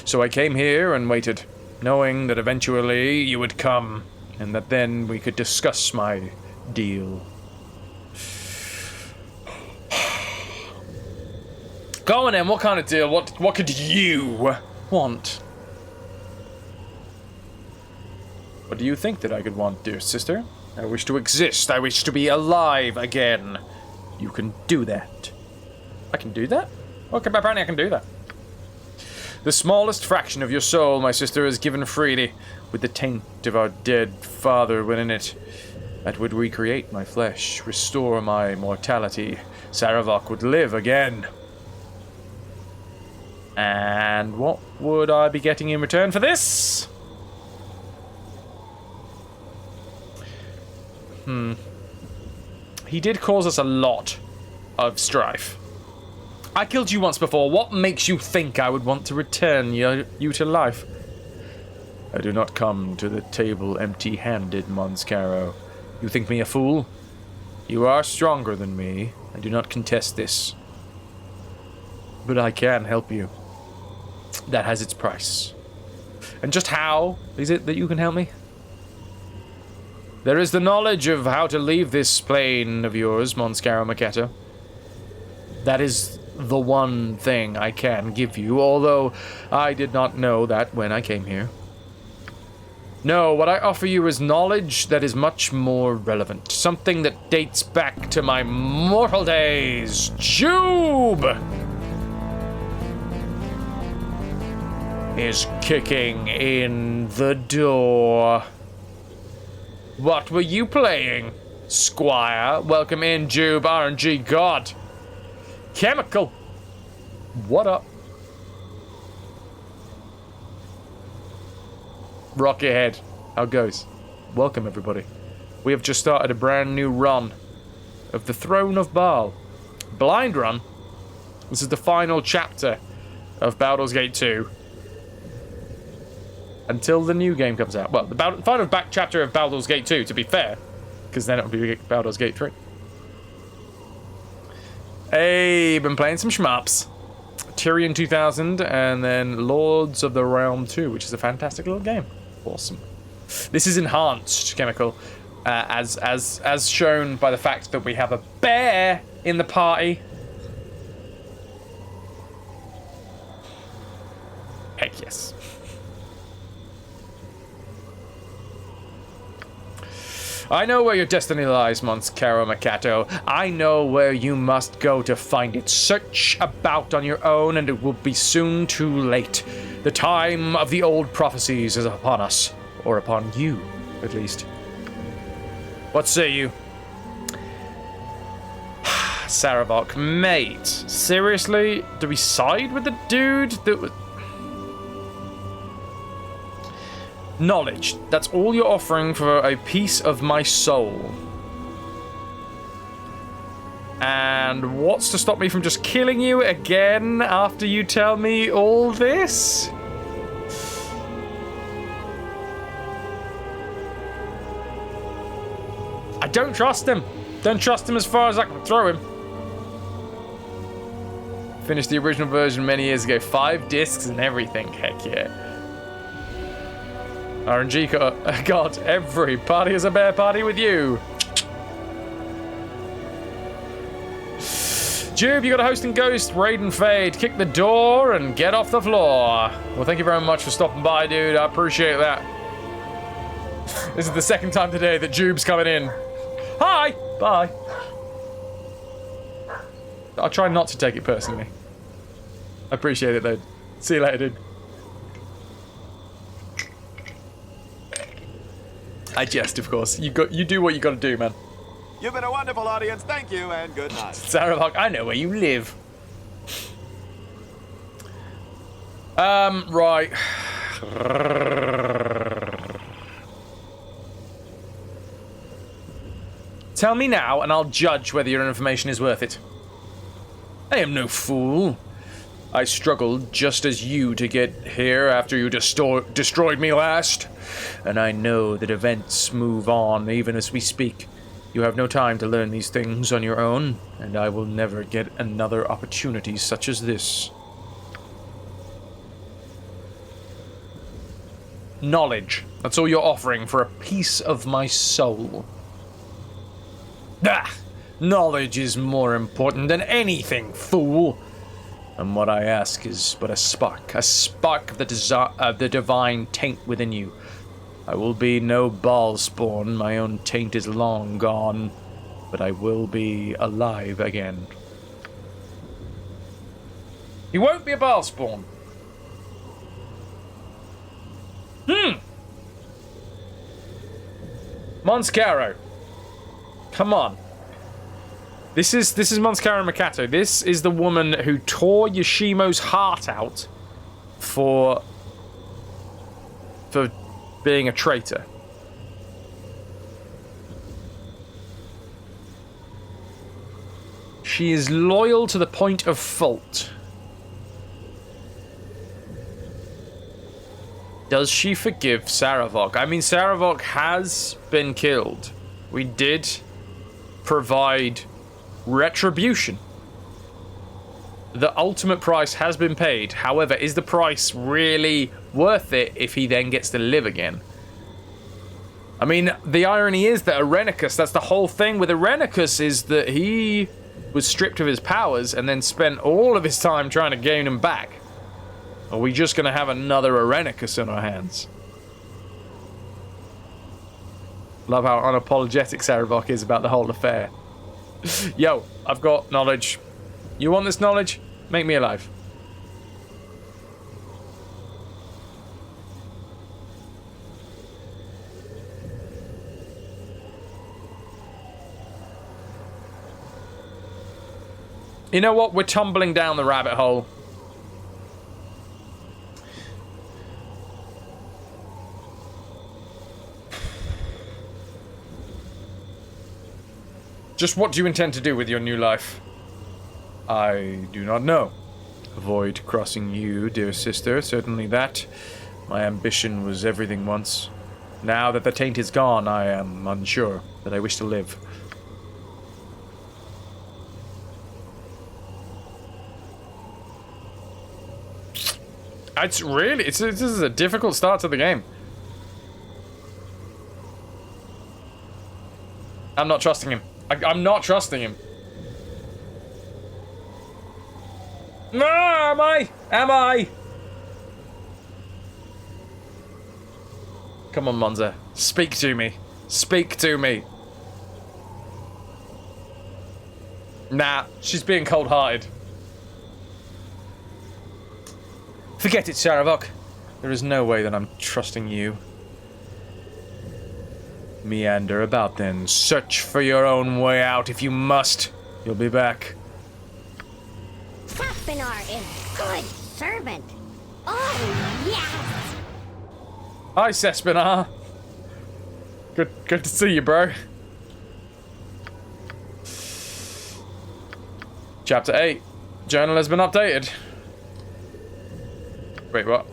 Speaker 1: So I came here and waited, knowing that eventually you would come, and that then we could discuss my deal. Go on then, what kind of deal? What could you want? What do you think that I could want, dear sister? I wish to exist. I wish to be alive again. You can do that. I can do that? Okay, apparently I can do that. The smallest fraction of your soul, my sister, is given freely, with the taint of our dead father within it. That would recreate my flesh, restore my mortality. Sarevok would live again. And what would I be getting in return for this? He did cause us a lot of strife. I killed you once before. What makes you think I would want to return you to life? I do not come to the table empty-handed, Mons Caro. You think me a fool? You are stronger than me. I do not contest this. But I can help you. That has its price. And just how is it that you can help me? There is the knowledge of how to leave this plane of yours, Mons Caro Maketo. That is the one thing I can give you, although I did not know that when I came here. No, what I offer you is knowledge that is much more relevant. Something that dates back to my mortal days. Jube is kicking in the door. What were you playing, Squire? Welcome in, Jube, RNG God. Chemical. What up? Rock your head. How goes? Welcome, everybody. We have just started a brand new run of the Throne of Bhaal. Blind run. This is the final chapter of Baldur's Gate 2. Until the new game comes out. Well, the final back chapter of Baldur's Gate 2, to be fair. Because then it'll be Baldur's Gate 3. Hey, been playing some shmups. Tyrion 2000, and then Lords of the Realm 2, which is a fantastic little game. Awesome. This is enhanced, Chemical, as shown by the fact that we have a bear in the party. Heck yes. I know where your destiny lies, Mons Caro Maketo. I know where you must go to find it. Search about on your own, and it will be soon too late. The time of the old prophecies is upon us. Or upon you, at least. What say you? Sarevok, mate. Seriously? Do we side with the dude that was... Knowledge. That's all you're offering for a piece of my soul. And what's to stop me from just killing you again after you tell me all this? I don't trust him. Don't trust him as far as I can throw him. Finished the original version many years ago. 5 discs and everything. Heck yeah. RNG God, every party is a bear party with you. Jube, you got a hosting ghost, raid and fade. Kick the door and get off the floor. Well, thank you very much for stopping by, dude. I appreciate that. This is the second time today that Jube's coming in. Hi! Bye. I'll try not to take it personally. I appreciate it, though. See you later, dude. I jest, of course. You do what you got to do, man.
Speaker 10: You've been a wonderful audience. Thank you, and good night.
Speaker 1: Sarah, I know where you live. Right. Tell me now, and I'll judge whether your information is worth it. I am no fool. I struggled just as you to get here after you destroyed me last. And I know that events move on even as we speak. You have no time to learn these things on your own, and I will never get another opportunity such as this. Knowledge. That's all you're offering for a piece of my soul. Ah! Knowledge is more important than anything, fool. And what I ask is but a spark of the divine taint within you. I will be no Bhaal spawn, my own taint is long gone, but I will be alive again. You won't be a Bhaal spawn. Monscaro. Come on. This is Monscaro Makato. This is the woman who tore Yoshimo's heart out for being a traitor. She is loyal to the point of fault. Does she forgive Saravok? I mean, Saravok has been killed. We did provide retribution. The ultimate price has been paid. However, is the price really worth it if he then gets to live again? I mean, the irony is that Irenicus, that's the whole thing with Irenicus, is that he was stripped of his powers and then spent all of his time trying to gain them back. Are we just going to have another Irenicus in our hands? Love how unapologetic Saravok is about the whole affair. Yo, I've got knowledge. You want this knowledge? Make me alive. You know what? We're tumbling down the rabbit hole. Just what do you intend to do with your new life? I do not know. Avoid crossing you, dear sister. Certainly that. My ambition was everything once. Now that the taint is gone, I am unsure that I wish to live. This is a difficult start to the game. I'm not trusting him. I'm not trusting him. No, am I? Am I? Come on, Monza. Speak to me. Speak to me. Nah, she's being cold-hearted. Forget it, Saravok. There is no way that I'm trusting you. Meander about then. Search for your own way out if you must. You'll be back.
Speaker 7: Saspinar is good servant. Oh, yes!
Speaker 1: Hi, Sespinar. Good to see you, bro. Chapter 8. Journal has been updated. Wait, what?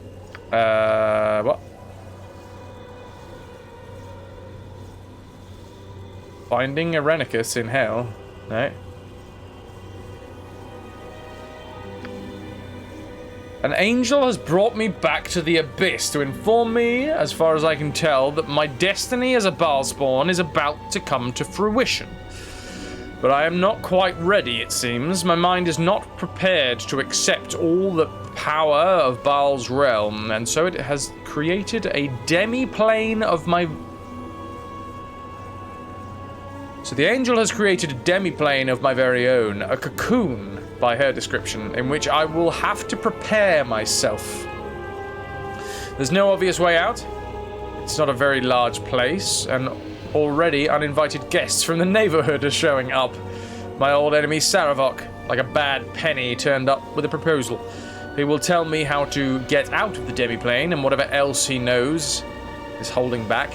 Speaker 1: What? Finding Irenicus in hell. No. An angel has brought me back to the Abyss to inform me, as far as I can tell, that my destiny as a Bhaalspawn is about to come to fruition. But I am not quite ready, it seems. My mind is not prepared to accept all the power of Bhaal's realm, and so it has created a demi-plane of my... So the angel has created a demi-plane of my very own, a cocoon, by her description, in which I will have to prepare myself. There's no obvious way out. It's not a very large place, and already uninvited guests from the neighborhood are showing up. My old enemy Saravok, like a bad penny, turned up with a proposal. He will tell me how to get out of the demi-plane and whatever else he knows is holding back.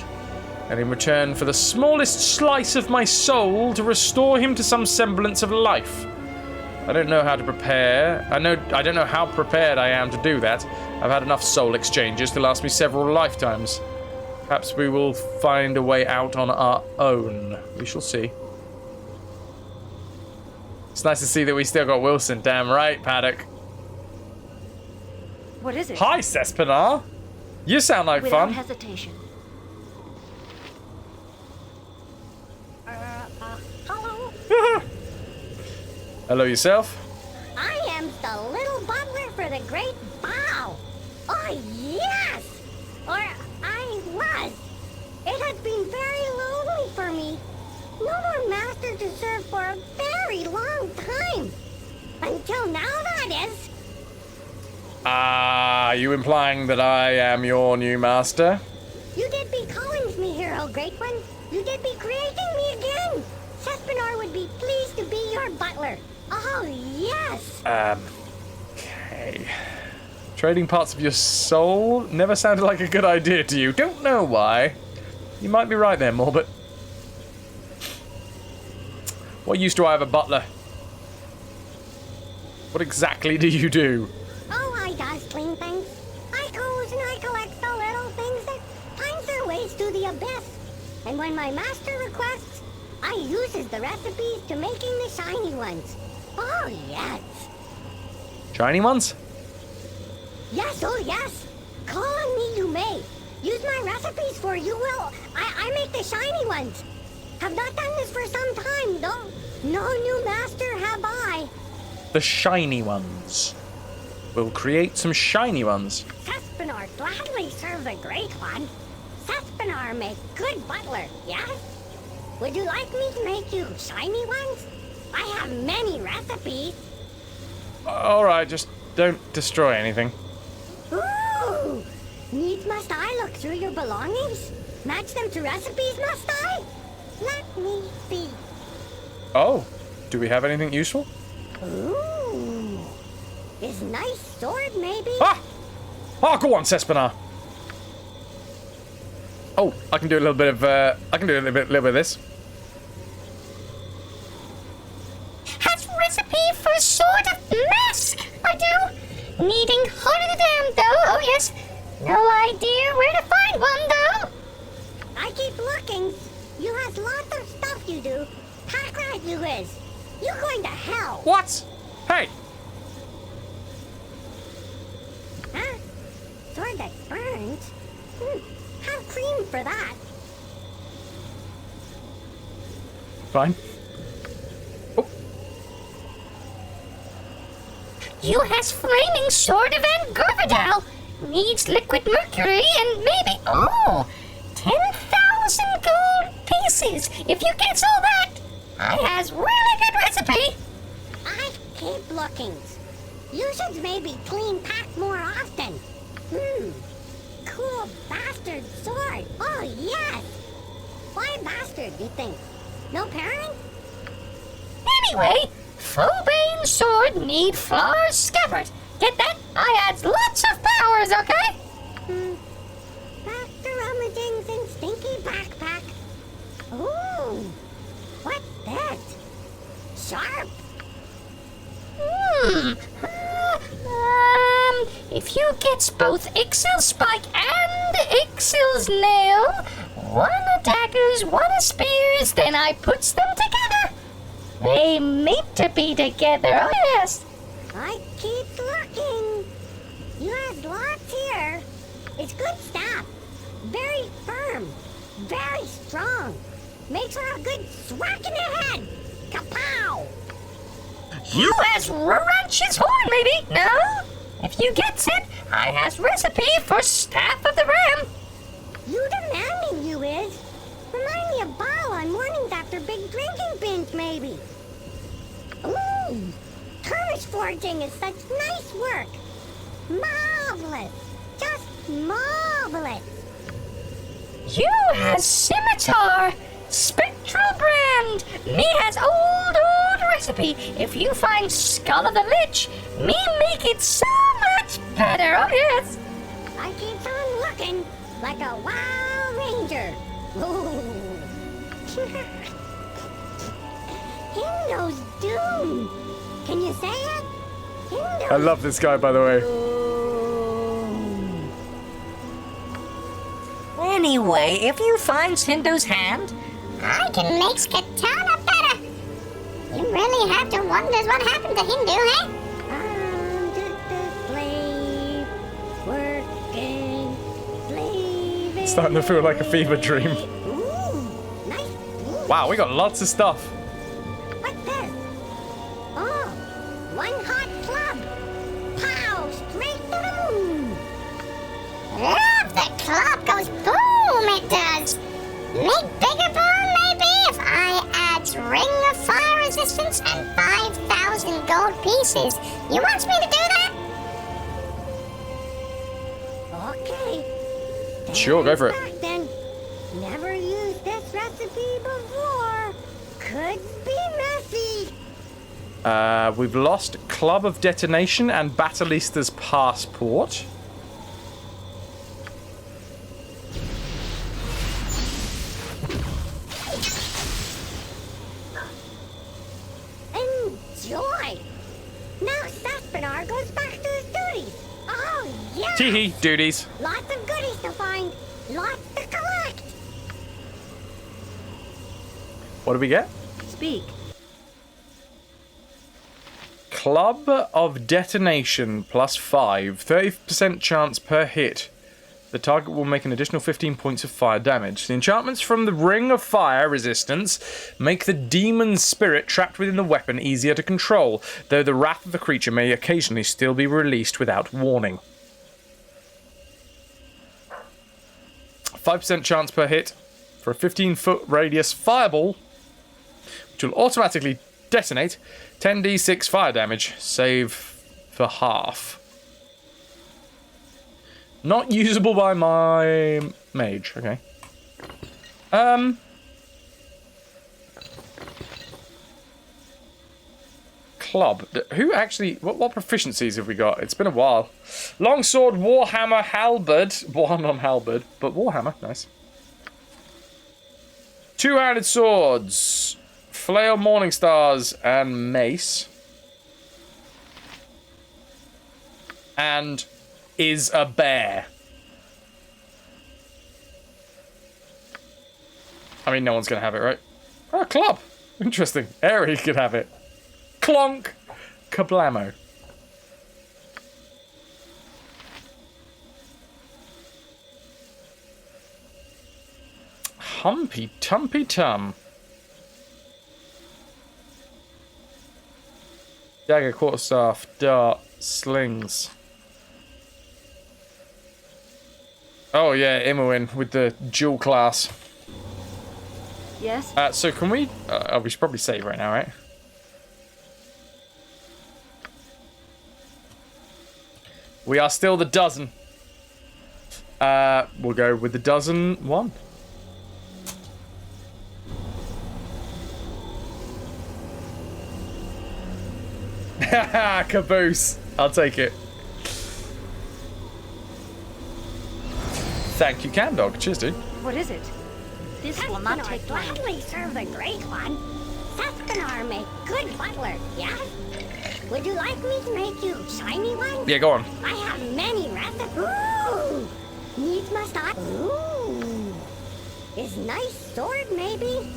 Speaker 1: And in return for the smallest slice of my soul to restore him to some semblance of life. I don't know how to prepare. I don't know how prepared I am to do that. I've had enough soul exchanges to last me several lifetimes. Perhaps we will find a way out on our own. We shall see. It's nice to see that we still got Wilson. Damn right, Paddock.
Speaker 3: What is it?
Speaker 1: Hi, Cespinar. You sound like
Speaker 3: Without
Speaker 1: fun.
Speaker 3: hesitation. Hello?
Speaker 1: Hello yourself.
Speaker 7: I am the little butler for the great Bhaal. Oh, yes! Or I was. It has been very lonely for me. No more master to serve for a very long time. Until now, that is.
Speaker 1: Are you implying that I am your new master?
Speaker 7: You did be calling me here, oh great one. You did be creating me again. Cespinar would be pleased to be your butler. Oh, yes.
Speaker 1: Okay. Trading parts of your soul never sounded like a good idea to you. Don't know why. You might be right there, Morbid. What use do I have a butler? What exactly do you do?
Speaker 7: Oh, I does clean things. I goes and I collect the little things that finds their ways to the abyss. And when my master requests, I uses the recipes to making the shiny ones. Oh, yes.
Speaker 1: Shiny ones?
Speaker 7: Yes, oh, yes. Call on me you may. Use my recipes for you will. I make the shiny ones. Have not done this for some time, though. No new master have I.
Speaker 1: The shiny ones. We'll create some shiny ones.
Speaker 7: Cespinar gladly serve the great one. Cespinar make good butler, yes? Would you like me to make you shiny ones? I have many recipes.
Speaker 1: Alright, just don't destroy anything.
Speaker 7: Ooh! Needs must I look through your belongings? Match them to recipes, must I? Let me see.
Speaker 1: Oh, do we have anything useful?
Speaker 7: Ooh! Is nice sword, maybe?
Speaker 1: Ah! Oh, go on, Cespinar. Oh, I can do a little bit of, little bit of this.
Speaker 11: Has recipe for a sort of mask, I do. Needing harder though, oh yes. No idea where to find one, though.
Speaker 7: I keep looking. You has lots of stuff you do. Pack rat you is. You going to hell.
Speaker 1: What? Hey!
Speaker 7: Huh? Sword that burns? Have cream for that.
Speaker 1: Fine. Oh.
Speaker 11: You has flaming sword of Angurvidal. Needs liquid mercury and maybe, 10,000 gold pieces. If you gets all that, I has really good recipe.
Speaker 7: I keep looking. You should maybe clean pack more often. Cool bastard sword. Oh, yes. Why bastard, you think? No parent?
Speaker 11: Anyway, Fobane sword need flower scabbard. Get that? I adds lots of powers, okay?
Speaker 7: Back to rummagings and stinky backpack. Ooh, what's that? Sharp.
Speaker 11: If you gets both Ixil's spike and Ixil's nail, one a daggers, one a spears, then I puts them together. They meant to be together, oh yes.
Speaker 7: I keep looking. You has lots here. It's good stuff. Very firm. Very strong. Makes her a good swack in the head. Kapow!
Speaker 11: You has Ranch's horn, maybe? No? If you gets it, I has recipe for Staff of the Ram.
Speaker 7: You demanding you is. Remind me of Baal on mornings after big drinking binge, maybe. Ooh, Turnish forging is such nice work. Marvelous. Just marvelous.
Speaker 11: You has Scimitar, Spectral Brand. Me has old recipe. If you find Skull of the Lich, me make it so much better, oh yes.
Speaker 7: I keeps on looking like a wild ranger. Ooh. Hindo's Doom. Can you say it? Hindo's
Speaker 1: I love this guy, by the way.
Speaker 11: Anyway, if you find Hindo's hand,
Speaker 7: I can make Skatana better. You really have to wonder what happened to Hindu, eh? I'm just a slave, working, slaving.
Speaker 1: Starting to feel like a fever dream.
Speaker 7: Ooh, nice. Ooh.
Speaker 1: Wow, we got lots of stuff.
Speaker 7: What's this? Oh, one hot club. Pow, straight to the moon.
Speaker 11: love the club goes boom, it does. Make bigger boom, maybe, if I adds Ring of Fire Resistance and 5,000 gold pieces. You want me to do that?
Speaker 7: Okay.
Speaker 1: Sure, go for it.
Speaker 7: Back then. Never used this recipe before. Could be messy.
Speaker 1: We've lost Club of Detonation and Batalista's Passport.
Speaker 7: Enjoy. Now Saspinar goes back to his duties. Oh, yeah.
Speaker 1: Teehee, duties.
Speaker 7: Lots of goodies to find. Lots to collect.
Speaker 1: What do we get?
Speaker 3: Speak.
Speaker 1: Club of Detonation plus 5. 30% chance per hit. The target will make an additional 15 points of fire damage. The enchantments from the Ring of Fire resistance make the demon spirit trapped within the weapon easier to control, though the wrath of the creature may occasionally still be released without warning. 5% chance per hit for a 15-foot radius fireball, which will automatically detonate. 10d6 fire damage. Save for half. Not usable by my mage. Okay. Club. Who actually... What proficiencies have we got? It's been a while. Longsword, Warhammer, Halberd. One on Halberd, but Warhammer. Nice. Two-handed swords. Flail, Morning Stars, and Mace. And is a bear. I mean, no one's going to have it, right? Oh, club. Interesting. Airy could have it. Clonk. Kablamo. Humpy Tumpy Tum. Dagger, quarterstaff, dart, slings. Oh yeah, Imoen with the dual class.
Speaker 3: Yes?
Speaker 1: So can we... we should probably save right now, right? We are still the dozen. We'll go with the dozen one. Haha, caboose. I'll take it. Thank you, Camdog. Cheers, dude.
Speaker 3: What is it? This will not take long.
Speaker 7: Gladly serve the great one. Saspinar make good butler, yes? Would you like me to make you shiny one?
Speaker 1: Yeah, go on.
Speaker 7: I have many recipes. Ooh! Needs must I? Ooh! Is nice sword, maybe?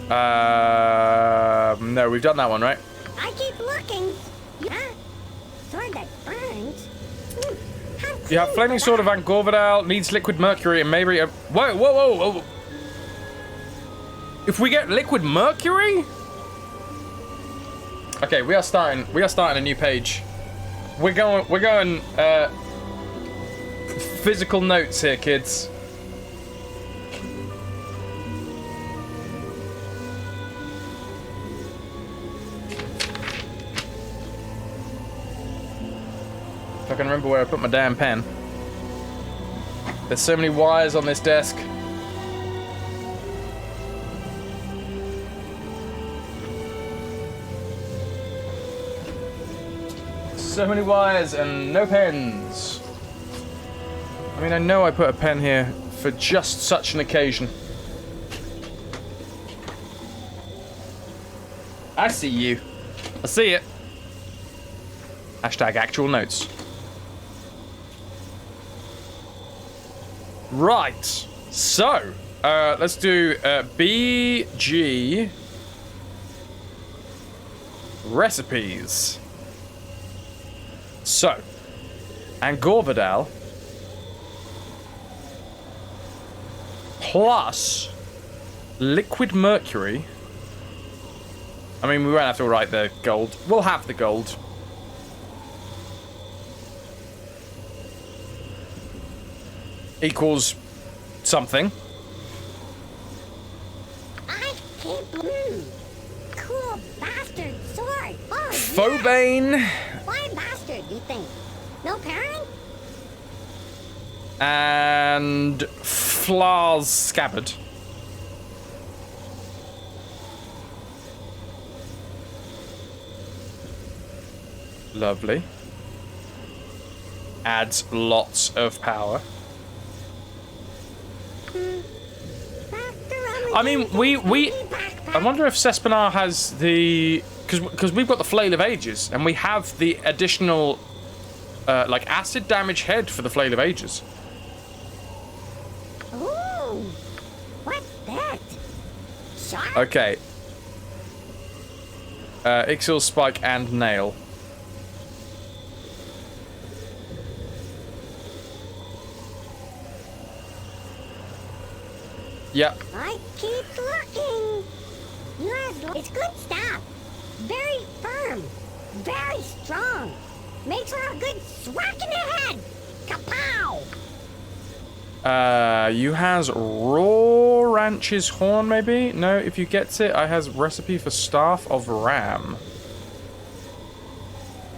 Speaker 1: No, we've done that one, right?
Speaker 7: I keep looking. Yeah? Sword that burns?
Speaker 1: You have Flaming Sword of Angorvadal, needs Liquid Mercury, and maybe a... Whoa, whoa, whoa, whoa. If we get Liquid Mercury? Okay, we are starting a new page. We're going physical notes here, kids. If I can remember where I put my damn pen. There's so many wires on this desk. So many wires and no pens. I mean, I know I put a pen here for just such an occasion. I see you. I see it. Hashtag actual notes. Right. So, let's do BG recipes. So, Angorvadal plus Liquid Mercury. I mean, we won't have to write the gold. We'll have the gold. Equals something.
Speaker 7: I can't believe. Cool bastard sword. Oh,
Speaker 1: Phobane.
Speaker 7: yeah. Why bastard, you think? No parent?
Speaker 1: And Flar's scabbard. Lovely. Adds lots of power. I mean, I wonder if Cespenar has the... Because we've got the Flail of Ages, and we have the additional, like, acid damage head for the Flail of Ages.
Speaker 7: Ooh, what's that? Sharp?
Speaker 1: Okay. Ixil, Spike, and Nail. Yep.
Speaker 7: I keep looking. It's good stuff. Very firm. Very strong. Makes for a good swack in the head. Kapow!
Speaker 1: You has Raw Ranch's Horn, maybe? No, if you gets it, I has recipe for Staff of Ram.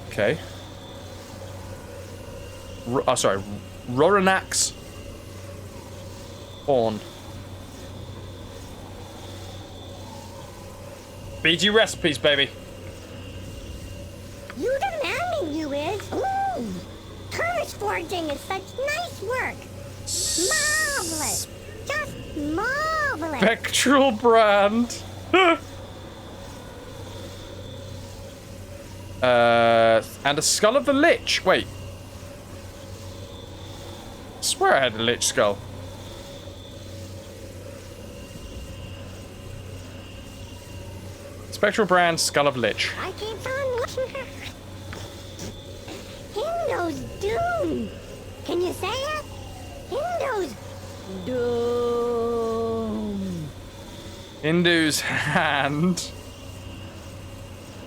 Speaker 1: Okay. Sorry. Roranak's Horn. BG recipes, baby.
Speaker 7: You demanding you is. Ooh, Turris forging is such nice work. Marvelous. Just marvelous.
Speaker 1: Spectral brand. And a skull of the Lich. Wait. I swear I had a Lich skull. Spectral brand, skull of Lich.
Speaker 7: I keep on looking. Hindo's doom. Can you say it? Hindo's doom.
Speaker 1: Hindu's hand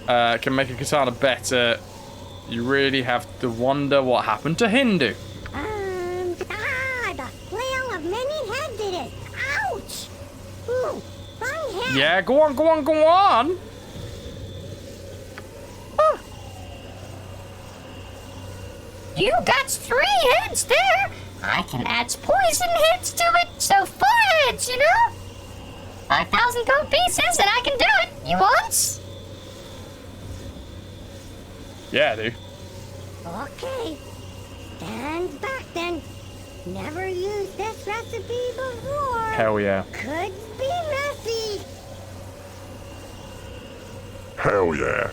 Speaker 1: can make a katana better. You really have to wonder what happened to Hindu.
Speaker 7: The flail of many heads it is. Ouch! Ooh, wrong head.
Speaker 1: Yeah, go on, go on, go on.
Speaker 7: Ah. You got 3 heads there. I can add poison heads to it, so 4 heads, you know? 5,000 gold pieces and I can do it. You want?
Speaker 1: Yeah, dude.
Speaker 7: Okay. Stand back then. Never used this recipe before.
Speaker 1: Hell yeah.
Speaker 7: Could be messy.
Speaker 6: Hell yeah.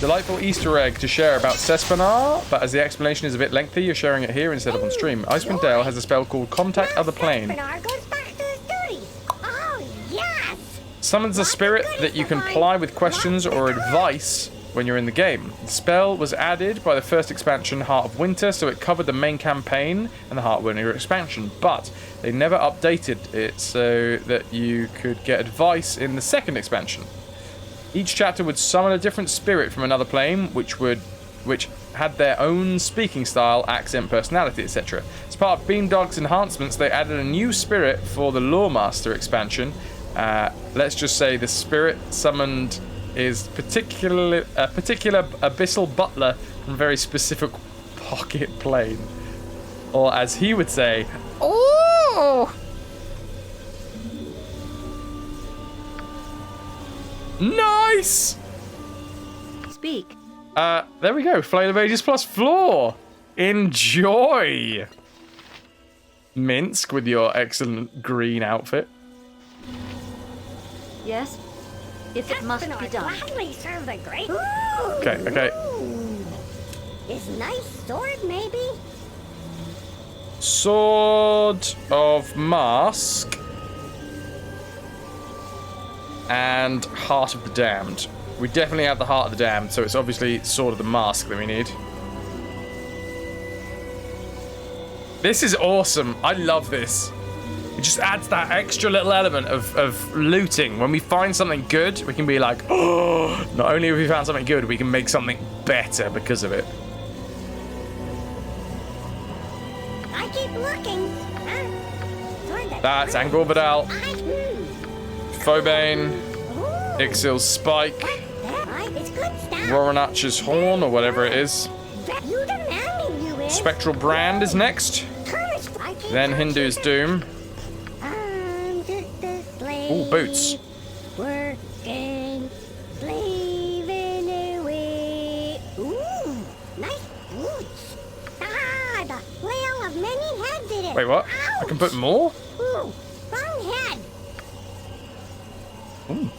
Speaker 1: Delightful Easter egg to share about Cespenar, but as the explanation is a bit lengthy, you're sharing it here instead of on stream. Icewind Dale has a spell called Contact Other Plane.
Speaker 7: Cespenar goes back to his duties. Oh, yes.
Speaker 1: Summons a spirit that you can ply with questions or advice when you're in the game. The spell was added by the first expansion, Heart of Winter, so it covered the main campaign and the Heart of Winter expansion, but they never updated it so that you could get advice in the second expansion. Each chapter would summon a different spirit from another plane, which had their own speaking style, accent, personality, etc. As part of Beamdog's enhancements, they added a new spirit for the Lawmaster expansion. Let's just say the spirit summoned is a particular abyssal butler from a very specific pocket plane. Or as he would say, "Ooh!" Nice!
Speaker 3: Speak.
Speaker 1: There we go. Flail of Ages plus floor. Enjoy! Minsk with your excellent green outfit.
Speaker 3: Yes? If it must be done.
Speaker 7: Gladly serve the great.
Speaker 1: Okay.
Speaker 7: Is nice sword, maybe?
Speaker 1: Sword of Mask. And Heart of the Damned. We definitely have the Heart of the Damned, so it's obviously Sword of the Mask that we need. This is awesome. I love this. It just adds that extra little element of looting. When we find something good, we can be like, oh, not only have we found something good, we can make something better because of it.
Speaker 7: I keep looking.
Speaker 1: That's Angor Vidal, Phobane, Ixil's Spike, Roranach's Horn, or whatever it is. Spectral Brand is next. Then Hindu's Doom. Ooh, boots.
Speaker 7: Working, slaving away. Ooh, nice boots. Ah, the flail of many heads did it.
Speaker 1: Wait, what?
Speaker 7: Ouch.
Speaker 1: I can put more?
Speaker 7: Ooh, wrong head.
Speaker 1: Ooh.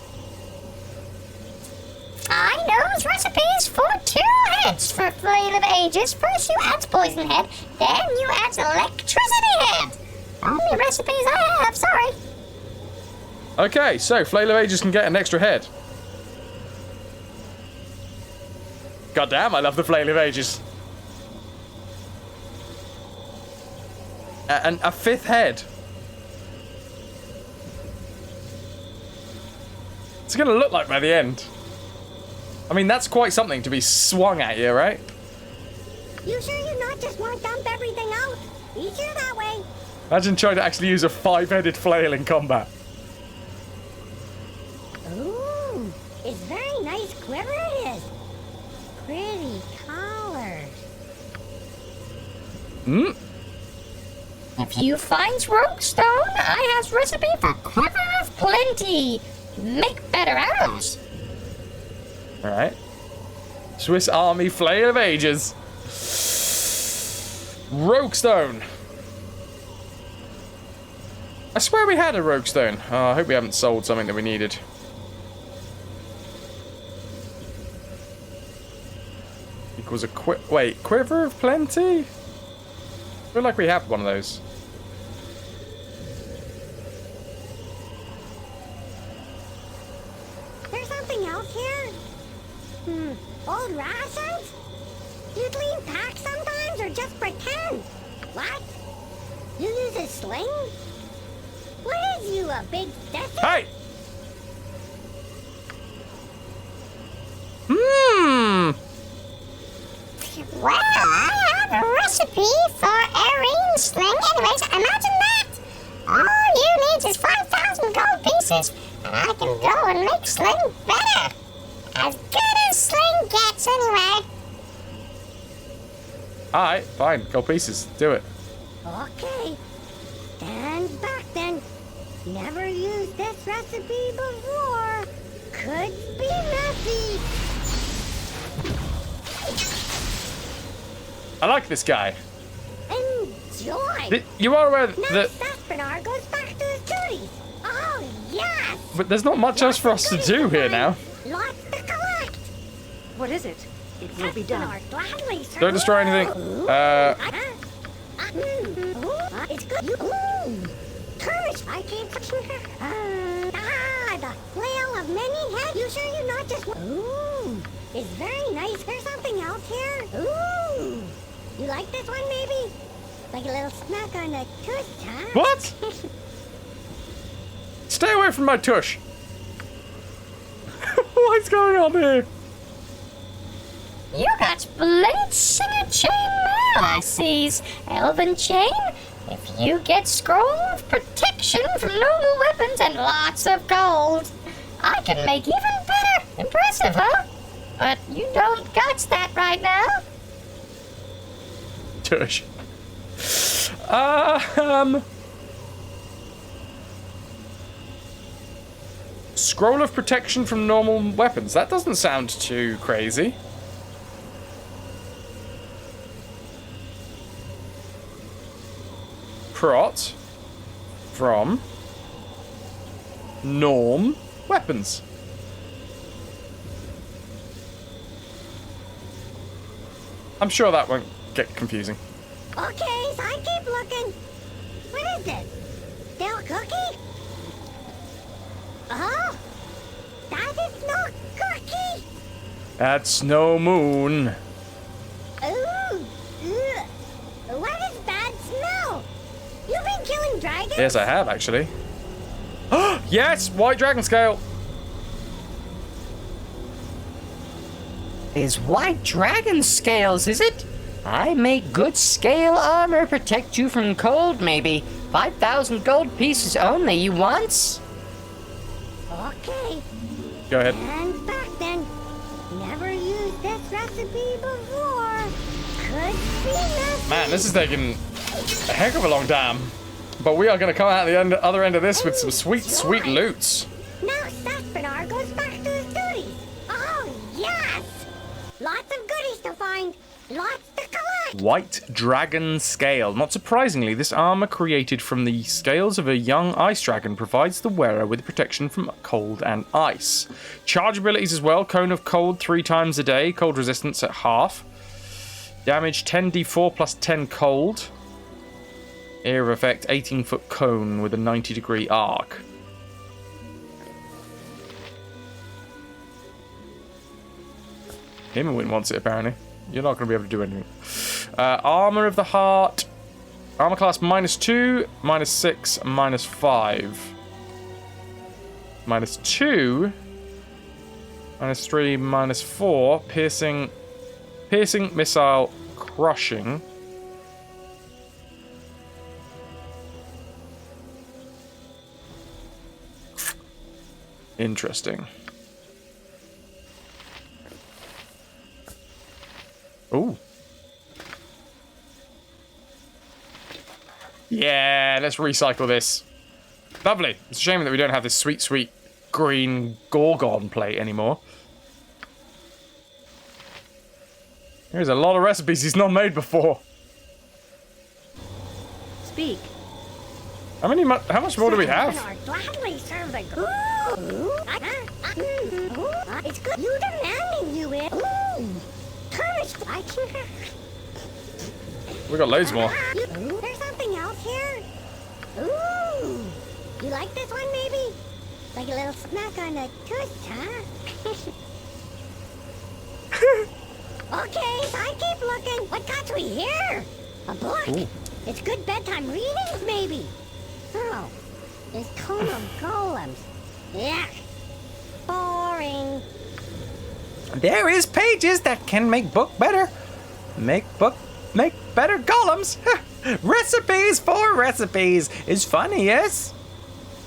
Speaker 11: I knows recipes for 2 heads for Flail of Ages. First you adds Poison Head, then you adds Electricity Head. Only recipes I have, sorry.
Speaker 1: Okay, so Flail of Ages can get an extra head. God damn, I love the Flail of Ages. And a 5th head. What's it gonna look like by the end? I mean, that's quite something to be swung at you, right?
Speaker 7: You sure you not just want to dump everything out? Easier that way.
Speaker 1: Imagine trying to actually use a 5-headed flail in combat.
Speaker 7: Ooh, it's very nice quiver it is. Pretty colors.
Speaker 1: Hmm?
Speaker 11: If you finds Roguestone, I has recipe for Quiver of Plenty. Make better arrows.
Speaker 1: Alright. Swiss Army Flail of Ages. Roguestone. I swear we had a Roguestone. Oh, I hope we haven't sold something that we needed. Equals a Quiver of Plenty? I feel like we have one of those.
Speaker 7: There's something else here? Old rations? You'd leave pack sometimes or just pretend? What? You use a sling? What is you, a big sissy?
Speaker 1: Hey!
Speaker 11: Well, I have a recipe for Irene Sling. Anyways, imagine that. All you need is 5,000 gold pieces, and I can go and make Sling better. As good as Sling gets, anyway.
Speaker 1: Alright, fine. Gold pieces. Do it.
Speaker 7: Okay. Stand back then. Never used this recipe before. Could be messy.
Speaker 1: I like this guy.
Speaker 7: Enjoy.
Speaker 1: You are aware
Speaker 7: Now
Speaker 1: that...
Speaker 7: Saspinar goes back to his duties. Oh, yes.
Speaker 1: But there's not much else for us to do here now.
Speaker 7: Lots to collect.
Speaker 3: What is it? It will be done.
Speaker 7: Gladly,
Speaker 1: Don't destroy anything.
Speaker 7: It's good. Courage. I keep touching her. The flail of many heads. You sure you're not just... Ooh, it's very nice. There's something else here. Ooh, you like this one maybe? Like a little snack on the tush, huh?
Speaker 1: What? Stay away from my tush. What's going on here?
Speaker 11: You got splints in your chainmail, I sees. Elven chain? If you get scroll of protection from normal weapons and lots of gold, I can make even better. Impressive, huh? But you don't got that right now.
Speaker 1: Tush. Scroll of protection from normal weapons. That doesn't sound too crazy. Prot from norm weapons. I'm sure that won't get confusing.
Speaker 7: Okay, so I keep looking. What is this? Still a cookie? Oh, that is no cookie.
Speaker 1: That's no moon.
Speaker 7: Ooh, ugh. What is bad smell? You've been killing dragons?
Speaker 1: Yes, I have actually. Yes, white dragon scale.
Speaker 12: Is white dragon scales, is it? I make good scale armor, protect you from cold, maybe. 5,000 gold pieces only, you want?
Speaker 7: Okay.
Speaker 1: Go ahead.
Speaker 7: And back then. Never used this recipe before. Could be messy.
Speaker 1: Man, this is taking a heck of a long time. But we are going to come out the other end of this with some sweet, sweet loots.
Speaker 7: Now Saspinar goes back to his duties. Oh, yes! Lots of goodies to find. Lots to collect.
Speaker 1: White dragon scale. Not surprisingly, this armor created from the scales of a young ice dragon provides the wearer with protection from cold and ice. Charge abilities as well. Cone of cold 3 times a day. Cold resistance at half. Damage 10d4 plus 10 cold. Area of effect 18-foot cone with a 90-degree arc. Himmerwin wants it apparently. You're not going to be able to do anything. Armor of the Heart. Armor class -2, -6, -5. -2. -3, -4. Piercing, missile, crushing. Interesting. Ooh. Yeah, let's recycle this. Lovely. It's a shame that we don't have this sweet, sweet green Gorgon plate anymore. There's a lot of recipes he's not made before.
Speaker 3: Speak.
Speaker 1: How much more do we have?
Speaker 7: Gladly serve the it's good. You demanding you it. Ooh.
Speaker 1: We got loads more.
Speaker 7: There's something else here. Ooh. You like this one maybe? Like a little snack on the tush, huh? Okay, so I keep looking. What got we here? A book. Ooh. It's good bedtime readings maybe. Oh, it's Throne of Golems. Yeah. Boring.
Speaker 12: There is pages that can make book better. Make better golems. Recipes for recipes is funny, yes?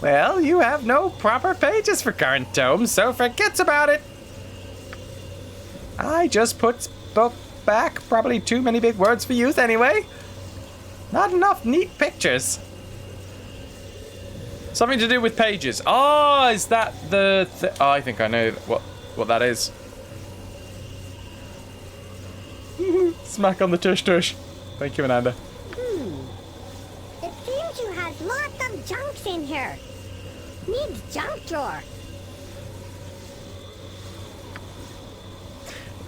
Speaker 12: Well, you have no proper pages for current tomes, so forget about it. I just put book back. Probably too many big words for use anyway. Not enough neat pictures.
Speaker 1: Something to do with pages. Oh, is that the... Oh, I think I know what that is. Smack on the tush tush. Thank you, Ananda.
Speaker 7: It seems you have lots of junks in here. Needs junk drawer.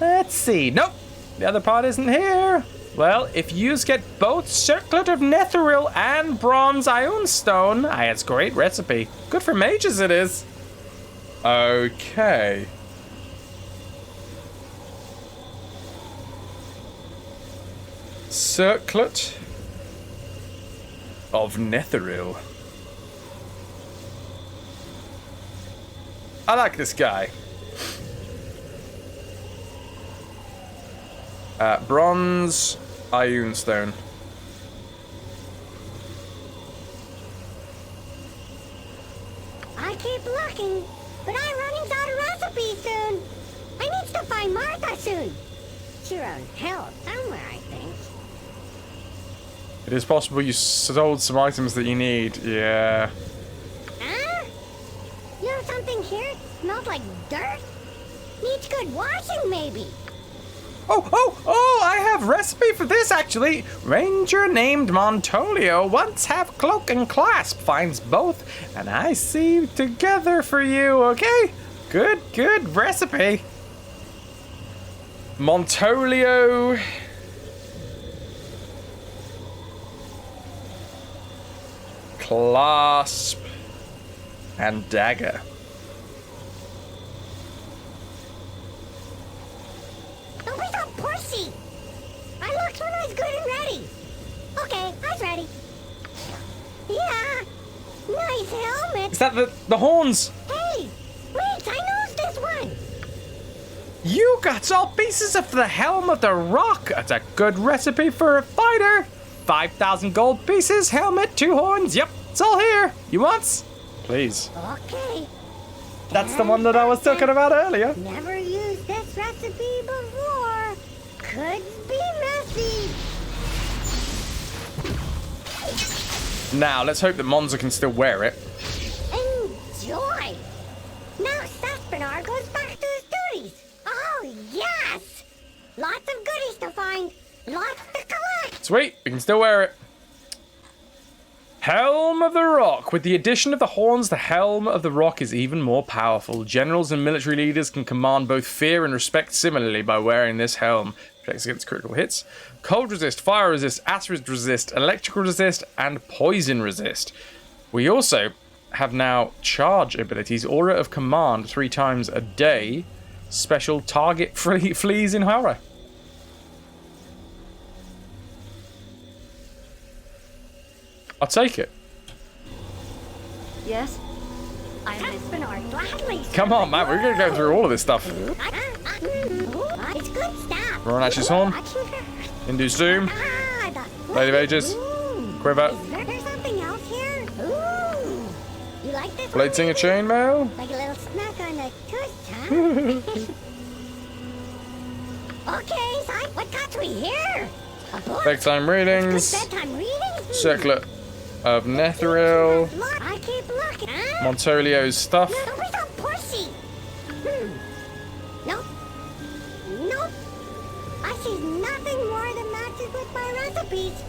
Speaker 12: Let's see. Nope. The other part isn't here.
Speaker 1: Well, if yous get both Circlet of Netheril and Bronze Ionstone, it's a great recipe. Good for mages it is. Okay. Circlet of Netheril. I like this guy. Bronze Ioun Stone.
Speaker 7: I keep looking, but I'm running out of recipes soon. I need to find Martha soon. She's around hell somewhere, I think.
Speaker 1: It is possible you sold some items that you need. Yeah.
Speaker 7: Huh? You know something here? Smells like dirt? Needs good washing, maybe.
Speaker 12: Oh, I have recipe for this, actually. Ranger named Montolio once have cloak and clasp, finds both, and I see together for you, okay? Good recipe.
Speaker 1: Montolio. Clasp. And dagger.
Speaker 7: Don't be so pushy. I looked when I was good and ready. Okay, I was ready. Yeah. Nice helmet.
Speaker 1: Is that the horns?
Speaker 7: Hey, wait, I know this one.
Speaker 12: You got all pieces of the helm of the rock. That's a good recipe for a fighter. 5,000 gold pieces, helmet, 2 horns. Yep, it's all here. You want?
Speaker 1: Please.
Speaker 7: Okay.
Speaker 12: That's the one that I was talking about earlier.
Speaker 7: Never used this recipe before. Could be messy.
Speaker 1: Now, let's hope that Monza can still wear it.
Speaker 7: Enjoy. Now Saspinar goes back to his duties. Oh, yes. Lots of goodies to find. Lots to collect.
Speaker 1: Sweet, we can still wear it. Helm of the Rock. With the addition of the horns, the Helm of the Rock is even more powerful. Generals and military leaders can command both fear and respect similarly by wearing this helm. Protects against critical hits. Cold resist, fire resist, acid resist, electrical resist, and poison resist. We also have now charge abilities. Aura of Command 3 times a day. Special target fleas in horror. I'll take it.
Speaker 3: Yes?
Speaker 7: Saspinar gladly.
Speaker 1: Come on, man. We're going to go through all of this stuff.
Speaker 7: It's good stuff.
Speaker 1: Ronash's Horn. Induce Doom. Blade of Ages. Quiver.
Speaker 7: There's something else here. Ooh. You like this?
Speaker 1: Blade Singer Chainmail.
Speaker 7: Like a little snack on the toast, huh? Okay, so what got we here? A book?
Speaker 1: Bedtime Readings.
Speaker 7: Bedtime readings?
Speaker 1: Circlet of Netheril.
Speaker 7: I keep looking. Huh?
Speaker 1: Montolio's stuff.
Speaker 7: Don't be so pushy. Nope. Nope. I see nothing more that matches with my recipes.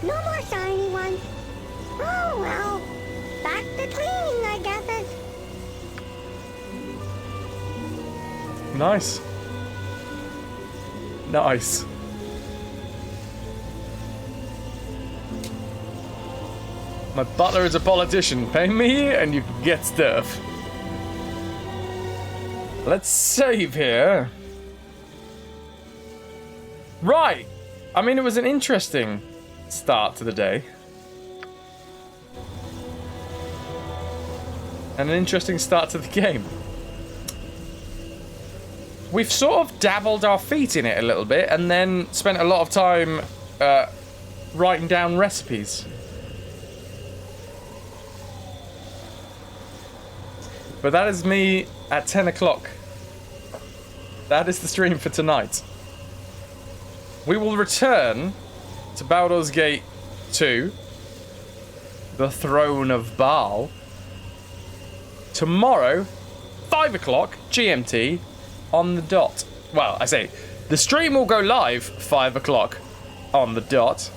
Speaker 7: No more shiny ones. Oh well. Back to cleaning, I guess.
Speaker 1: Nice. Nice. My butler is a politician. Pay me and you can get stuff. Let's save here. Right. I mean, it was an interesting start to the day. And an interesting start to the game. We've sort of dabbled our feet in it a little bit and then spent a lot of time writing down recipes. But that is me at 10 o'clock. That is the stream for tonight. We will return to Baldur's Gate 2, the Throne of Bhaal, tomorrow, 5 o'clock GMT, on the dot. Well, I say, the stream will go live 5 o'clock on the dot.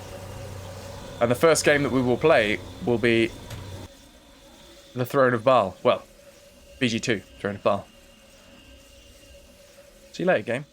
Speaker 1: And the first game that we will play will be the Throne of Bhaal. Well, BG2, Throne of Bhaal. See you later, game.